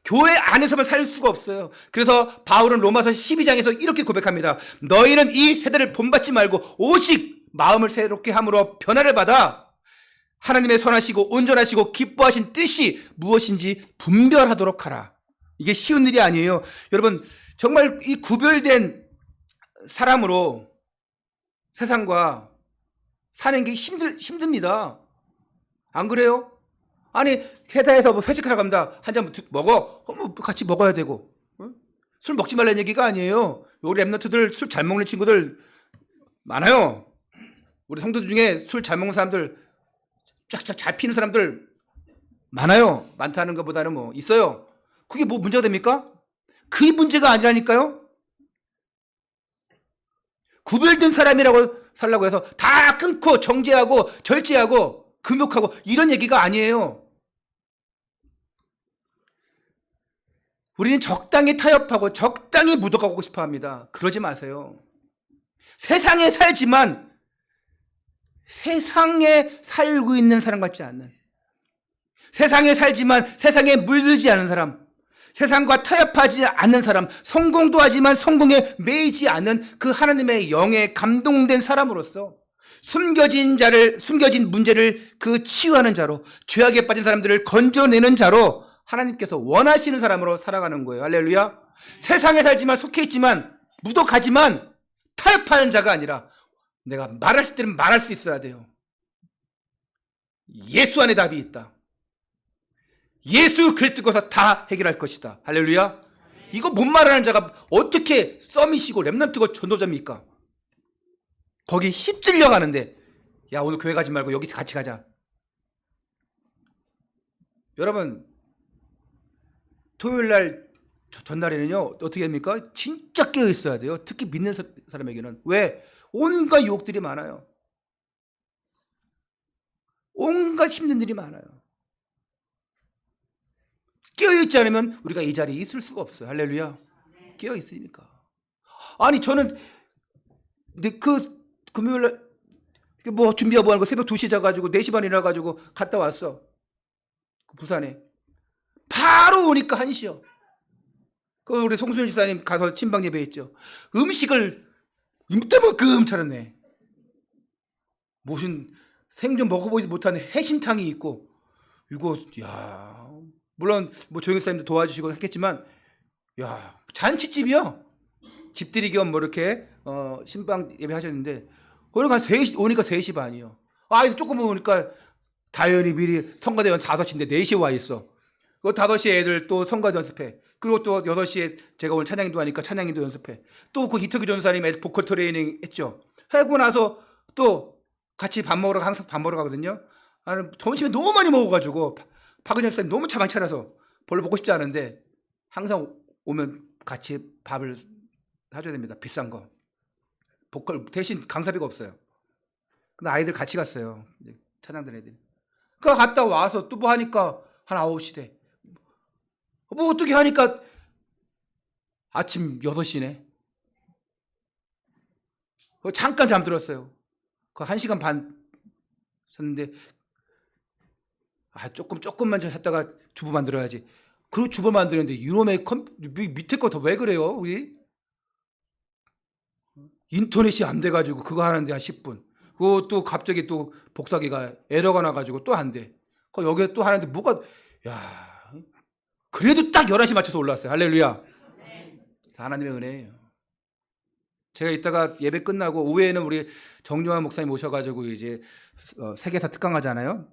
교회 안에서만 살 수가 없어요. 그래서 바울은 로마서 12장에서 이렇게 고백합니다. 너희는 이 세대를 본받지 말고 오직 마음을 새롭게 함으로 변화를 받아 하나님의 선하시고 온전하시고 기뻐하신 뜻이 무엇인지 분별하도록 하라. 이게 쉬운 일이 아니에요. 여러분, 정말 이 구별된 사람으로 세상과 사는 게 힘듭니다. 안 그래요? 아니, 회사에서 뭐 회식하러 갑니다. 한 잔 먹어. 뭐 같이 먹어야 되고. 술 먹지 말라는 얘기가 아니에요. 우리 랩런트들 술 잘 먹는 친구들 많아요. 우리 성도들 중에 술 잘 먹는 사람들, 쫙쫙 잘 피는 사람들 많아요. 많다는 것보다는 뭐 있어요. 그게 뭐 문제가 됩니까? 그게 문제가 아니라니까요. 구별된 사람이라고 살라고 해서 다 끊고 정죄하고 절제하고 금욕하고 이런 얘기가 아니에요. 우리는 적당히 타협하고 적당히 묻어가고 싶어 합니다. 그러지 마세요. 세상에 살지만 세상에 살고 있는 사람 같지 않는, 세상에 살지만 세상에 물들지 않은 사람, 세상과 타협하지 않는 사람, 성공도 하지만 성공에 매이지 않는 그 하나님의 영에 감동된 사람으로서 숨겨진 문제를 그 치유하는 자로, 죄악에 빠진 사람들을 건져내는 자로 하나님께서 원하시는 사람으로 살아가는 거예요. 할렐루야. 세상에 살지만 속해 있지만 묻어가지만 타협하는 자가 아니라 내가 말할 때는 말할 수 있어야 돼요. 예수 안에 답이 있다. 예수 그리스도께서 다 해결할 것이다. 할렐루야. 이거 못 말하는 자가 어떻게 서밋이고 렘넌트고 전도자입니까? 거기 휩쓸려 가는데, 야, 오늘 교회 가지 말고 여기 같이 가자. 여러분, 토요일날 전날에는요 어떻게 됩니까? 진짜 깨어 있어야 돼요. 특히 믿는 사람에게는. 왜? 온갖 유혹들이 많아요. 온갖 힘든 일이 많아요. 깨어있지 않으면 우리가 이 자리에 있을 수가 없어요. 할렐루야. 깨어있으니까. 아니, 저는 그 금요일날 뭐 준비하고 하는 거 새벽 2시 자가지고 4시 반에 일어나가지고 갔다 왔어. 부산에. 바로 오니까 1시요. 그 우리 송순 지사님 가서 친방 예배 했죠. 음식을 이때만큼 차렸네. 무슨 생전 먹어보지 못한 해신탕이 있고, 이거, 야, 물론 뭐 조영희 사님도 도와주시고 했겠지만, 야, 잔치집이요. 집들이 겸 뭐 이렇게 신방 예배 하셨는데, 그러니까 3시 오니까 3시 반이요. 조금 오니까 다현이 미리 성가대 5시인데 4시에 와 있어. 그 5시에 애들 또 성가대 연습해. 그리고 또 6시에 제가 오늘 찬양인도 하니까 찬양인도 연습해. 또 그 이태규 전사님 애들 보컬 트레이닝 했죠. 하고 나서 또 같이 밥 먹으러, 항상 밥 먹으러 가거든요. 점심에 너무 많이 먹어가지고 박은현 선생님 너무 차만 차려서 별로 먹고 싶지 않은데 항상 오면 같이 밥을 사줘야 됩니다. 비싼 거. 보컬 대신 강사비가 없어요. 근데 아이들 같이 갔어요. 찬양 듣는 애들이. 그 갔다 와서 또 뭐 하니까 한 9시 돼. 뭐 어떻게 하니까 아침 6시네. 잠깐 잠들었어요. 그 1시간 반 잤는데, 조금만 했다가 주부 만들어야지. 그리고 주부 만들었는데 유럽의 밑에 거 더 왜 그래요? 우리 인터넷이 안 돼가지고 그거 하는데 한 10분. 그거 또 갑자기 또 복사기가 에러가 나가지고 또 안 돼. 여기에 또 하는데 뭐가, 야, 그래도 딱 11시 맞춰서 올라왔어요. 할렐루야. 하나님의 은혜예요. 제가 이따가 예배 끝나고 오후에는 우리 정요한 목사님 오셔가지고 이제 세계사 특강하잖아요.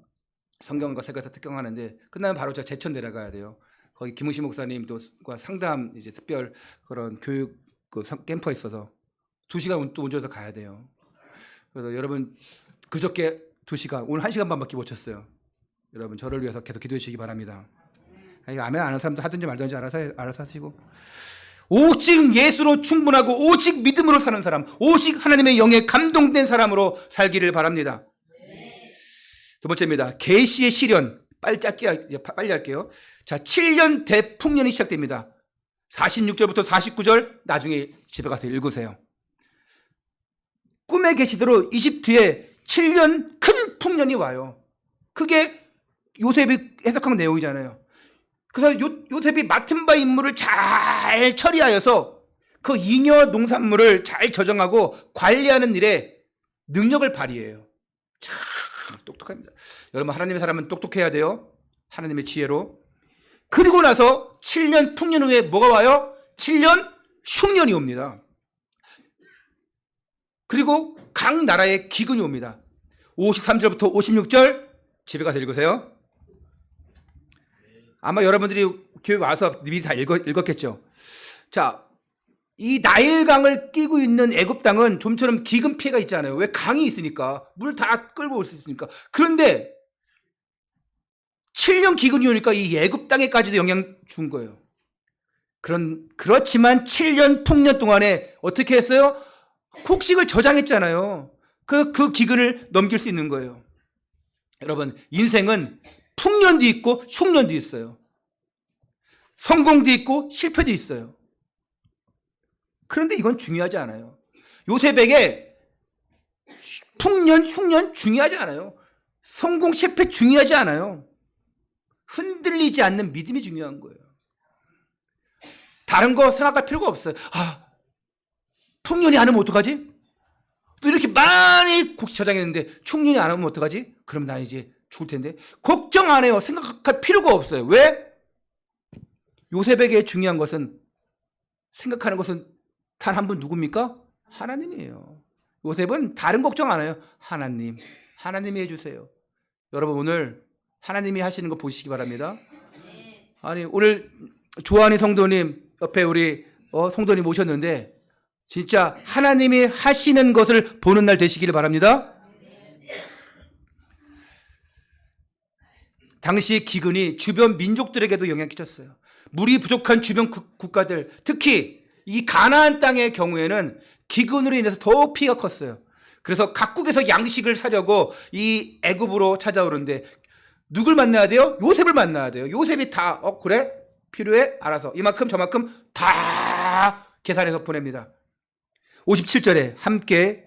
성경과 세계사 특강하는데 끝나면 바로 제가 제천 내려가야 돼요. 거기 김우시 목사님과 상담 이제 특별 그런 교육 캠프가 있어서 2시간 또 운전해서 가야 돼요. 그래서 여러분, 그저께 2시간, 오늘 1시간 반밖에 못 쳤어요. 여러분, 저를 위해서 계속 기도해 주시기 바랍니다. 아멘 안 하는 사람도 하든지 말든지 알아서 하시고. 오직 예수로 충분하고 오직 믿음으로 사는 사람, 오직 하나님의 영에 감동된 사람으로 살기를 바랍니다. 두 번째입니다. 계시의 시련. 빨리 할게요. 자, 7년 대풍년이 시작됩니다. 46절부터 49절 나중에 집에 가서 읽으세요. 꿈의 계시대로 이집트에 7년 큰 풍년이 와요. 그게 요셉이 해석한 내용이잖아요. 그래서 요셉이 맡은 바 임무를 잘 처리하여서 그 잉여 농산물을 잘 저장하고 관리하는 일에 능력을 발휘해요. 참 똑똑합니다. 여러분, 하나님의 사람은 똑똑해야 돼요. 하나님의 지혜로. 그리고 나서 7년 풍년 후에 뭐가 와요? 7년 흉년이 옵니다. 그리고 각 나라에 기근이 옵니다. 53절부터 56절 집에 가서 읽으세요. 아마 여러분들이 교회 와서 미리 다 읽었겠죠. 자, 이 나일강을 끼고 있는 애굽 땅은 좀처럼 기근 피해가 있잖아요. 왜? 강이 있으니까. 물 다 끌고 올 수 있으니까. 그런데 7년 기근이 오니까 이 애굽 땅에까지도 영향 준 거예요. 그렇지만 7년 풍년 동안에 어떻게 했어요? 곡식을 저장했잖아요. 그 기근을 넘길 수 있는 거예요. 여러분, 인생은 풍년도 있고 흉년도 있어요. 성공도 있고 실패도 있어요. 그런데 이건 중요하지 않아요. 요셉에게 풍년, 흉년 중요하지 않아요. 성공, 실패 중요하지 않아요. 흔들리지 않는 믿음이 중요한 거예요. 다른 거 생각할 필요가 없어요. 풍년이 안 오면 어떡하지? 또 이렇게 많이 곡식 저장했는데 흉년이 안 오면 어떡하지? 그럼 나 이제 죽을 텐데. 걱정 안 해요. 생각할 필요가 없어요. 왜? 요셉에게 중요한 것은, 생각하는 것은 단 한 분 누굽니까? 하나님이에요. 요셉은 다른 걱정 안 해요. 하나님이 해주세요. 여러분, 오늘 하나님이 하시는 거 보시기 바랍니다. 아니, 오늘 조한희 성도님 옆에 우리 성도님 오셨는데 진짜 하나님이 하시는 것을 보는 날 되시기를 바랍니다. 당시 기근이 주변 민족들에게도 영향을 끼쳤어요. 물이 부족한 주변 국가들, 특히 이 가나안 땅의 경우에는 기근으로 인해서 더 피해가 컸어요. 그래서 각국에서 양식을 사려고 이 애굽으로 찾아오는데 누굴 만나야 돼요? 요셉을 만나야 돼요. 요셉이 다 그래? 필요해? 알아서 이만큼 저만큼 다 계산해서 보냅니다. 57절에 함께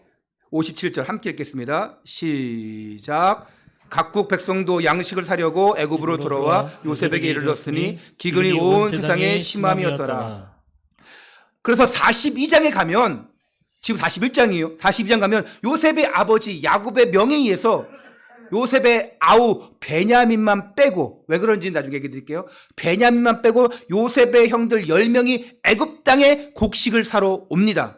57절 함께 읽겠습니다. 시작. 각국 백성도 양식을 사려고 애굽으로 돌아와 요셉에게 이르렀으니 기근이 온 세상에 심함이었더라. 그래서 42장에 가면, 지금 41장이에요. 42장 가면 요셉의 아버지 야곱의 명에 의해서 요셉의 아우 베냐민만 빼고, 왜 그런지 나중에 얘기 드릴게요. 베냐민만 빼고 요셉의 형들 10명이 애굽 땅에 곡식을 사러 옵니다.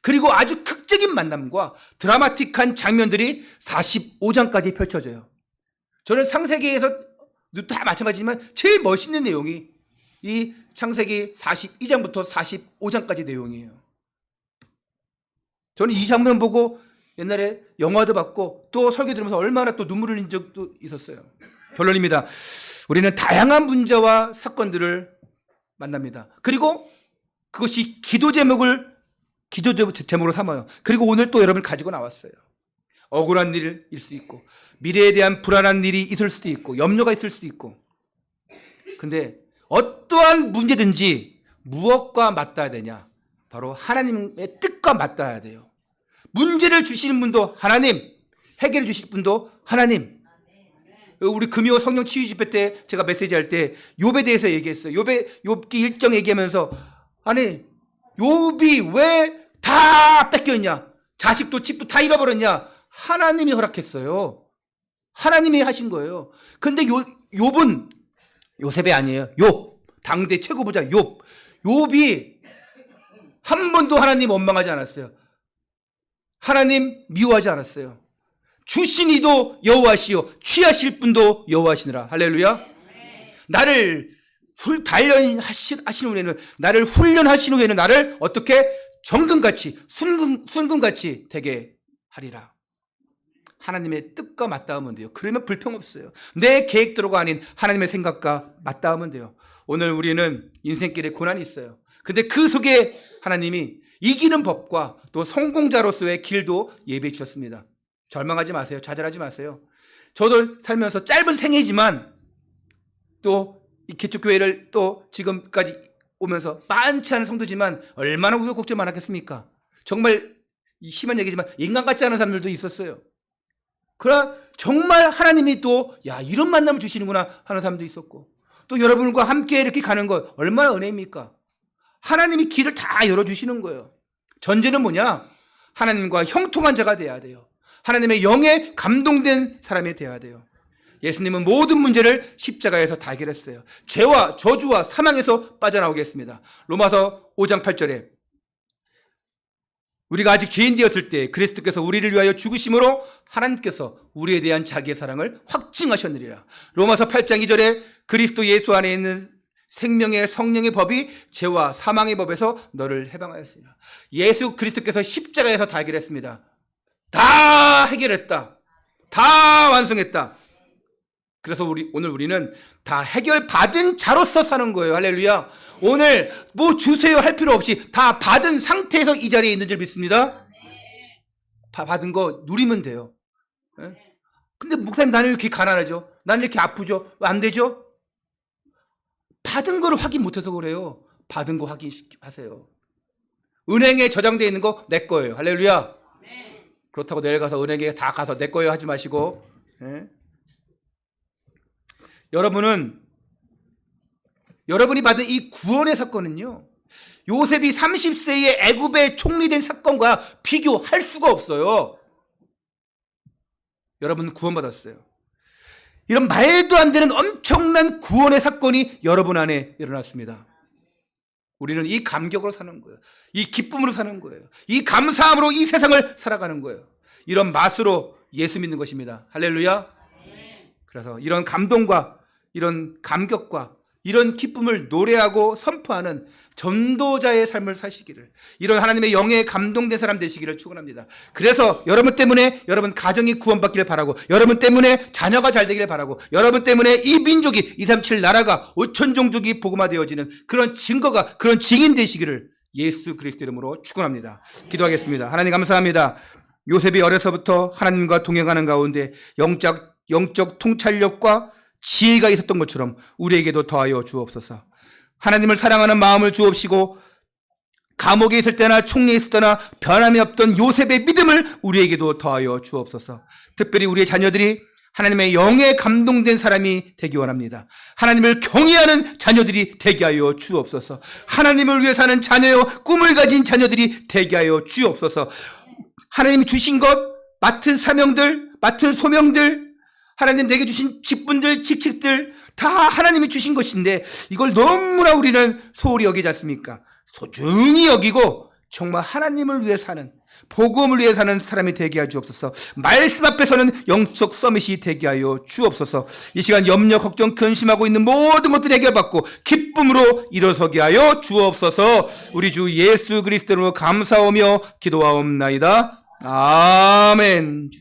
그리고 아주 극적인 만남과 드라마틱한 장면들이 45장까지 펼쳐져요. 저는 창세기에서 다 마찬가지지만 제일 멋있는 내용이 이 창세기 42장부터 45장까지 내용이에요. 저는 이 장면 보고 옛날에 영화도 봤고 또 설교 들으면서 얼마나 또 눈물을 흘린 적도 있었어요. 결론입니다. 우리는 다양한 문제와 사건들을 만납니다. 그리고 그것이 기도 제목으로 삼아요. 그리고 오늘 또 여러분 가지고 나왔어요. 억울한 일일 수 있고 미래에 대한 불안한 일이 있을 수도 있고 염려가 있을 수도 있고, 근데 어떠한 문제든지 무엇과 맞닿아야 되냐? 바로 하나님의 뜻과 맞닿아야 돼요. 문제를 주시는 분도 하나님, 해결해 주실 분도 하나님. 우리 금요 성령 치유 집회 때 제가 메시지 할 때 욥에 대해서 얘기했어요. 욥기 일정 얘기하면서, 아니 욥이 왜 다 뺏겼냐? 자식도 집도 다 잃어버렸냐? 하나님이 허락했어요. 하나님이 하신 거예요. 근데 욥은 요셉이 아니에요. 욥, 당대 최고 부자 욥이 한 번도 하나님 원망하지 않았어요. 하나님 미워하지 않았어요. 주신 이도 여호와시요 취하실 분도 여호와시니라. 할렐루야. 나를 단련하신 후에는, 나를 훈련하신 후에는 나를 어떻게 정금같이 순금같이 되게 하리라. 하나님의 뜻과 맞닿으면 돼요. 그러면 불평 없어요. 내 계획대로가 아닌 하나님의 생각과 맞닿으면 돼요. 오늘 우리는 인생길에 고난이 있어요. 근데 그 속에 하나님이 이기는 법과 또 성공자로서의 길도 예비해 주셨습니다. 절망하지 마세요. 좌절하지 마세요. 저도 살면서 짧은 생애지만 또 이 개척교회를 또 지금까지 오면서 많지 않은 성도지만 얼마나 우여곡절 많았겠습니까? 정말 심한 얘기지만 인간 같지 않은 사람들도 있었어요. 그러나 정말 하나님이 또 이런 만남을 주시는구나 하는 사람도 있었고, 또 여러분과 함께 이렇게 가는 것 얼마나 은혜입니까? 하나님이 길을 다 열어주시는 거예요. 전제는 뭐냐? 하나님과 형통한 자가 돼야 돼요. 하나님의 영에 감동된 사람이 돼야 돼요. 예수님은 모든 문제를 십자가에서 다 해결했어요. 죄와 저주와 사망에서 빠져나오겠습니다. 로마서 5장 8절에 우리가 아직 죄인 되었을 때 그리스도께서 우리를 위하여 죽으심으로 하나님께서 우리에 대한 자기의 사랑을 확증하셨느니라. 로마서 8장 2절에 그리스도 예수 안에 있는 생명의 성령의 법이 죄와 사망의 법에서 너를 해방하였습니다. 예수 그리스도께서 십자가에서 다 해결했습니다. 다 해결했다. 다 완성했다. 그래서 오늘 우리는 다 해결받은 자로서 사는 거예요. 할렐루야. 오늘 뭐 주세요 할 필요 없이 다 받은 상태에서 이 자리에 있는 줄 믿습니다. 받은 거 누리면 돼요. 근데 목사님, 나는 이렇게 가난하죠? 나는 이렇게 아프죠? 왜 안 되죠? 받은 거를 확인 못해서 그래요. 받은 거 확인하세요. 은행에 저장되어 있는 거 내 거예요. 할렐루야. 그렇다고 내일 가서 은행에 다 가서 내 거예요 하지 마시고, 여러분이 받은 이 구원의 사건은요, 요셉이 30세에 애굽의 총리된 사건과 비교할 수가 없어요. 여러분 구원받았어요. 이런 말도 안 되는 엄청난 구원의 사건이 여러분 안에 일어났습니다. 우리는 이 감격으로 사는 거예요. 이 기쁨으로 사는 거예요. 이 감사함으로 이 세상을 살아가는 거예요. 이런 맛으로 예수 믿는 것입니다. 할렐루야. 그래서 이런 감동과 이런 감격과 이런 기쁨을 노래하고 선포하는 전도자의 삶을 사시기를, 이런 하나님의 영에 감동된 사람 되시기를 축원합니다. 그래서 여러분 때문에 여러분 가정이 구원받기를 바라고, 여러분 때문에 자녀가 잘 되기를 바라고, 여러분 때문에 이 민족이 237 나라가 5천 종족이 복음화되어지는 그런 증거가, 그런 증인 되시기를 예수 그리스도 이름으로 축원합니다. 기도하겠습니다. 하나님 감사합니다. 요셉이 어려서부터 하나님과 동행하는 가운데 영적 통찰력과 지혜가 있었던 것처럼 우리에게도 더하여 주옵소서. 하나님을 사랑하는 마음을 주옵시고, 감옥에 있을 때나 총리에 있을 때나 변함이 없던 요셉의 믿음을 우리에게도 더하여 주옵소서. 특별히 우리의 자녀들이 하나님의 영에 감동된 사람이 되기 원합니다. 하나님을 경외하는 자녀들이 되게 하여 주옵소서. 하나님을 위해 사는 자녀요, 꿈을 가진 자녀들이 되게 하여 주옵소서. 하나님이 주신 것, 맡은 사명들, 맡은 소명들, 하나님 내게 주신 직분들, 직책들 다 하나님이 주신 것인데 이걸 너무나 우리는 소홀히 여기지 않습니까? 소중히 여기고 정말 하나님을 위해 사는, 복음을 위해 사는 사람이 되게 하여 주옵소서. 말씀 앞에서는 영적 서밋이 되게 하여 주옵소서. 이 시간 염려, 걱정, 근심하고 있는 모든 것들을 해결받고 기쁨으로 일어서게 하여 주옵소서. 우리 주 예수 그리스도로 감사하며 기도하옵나이다. 아멘.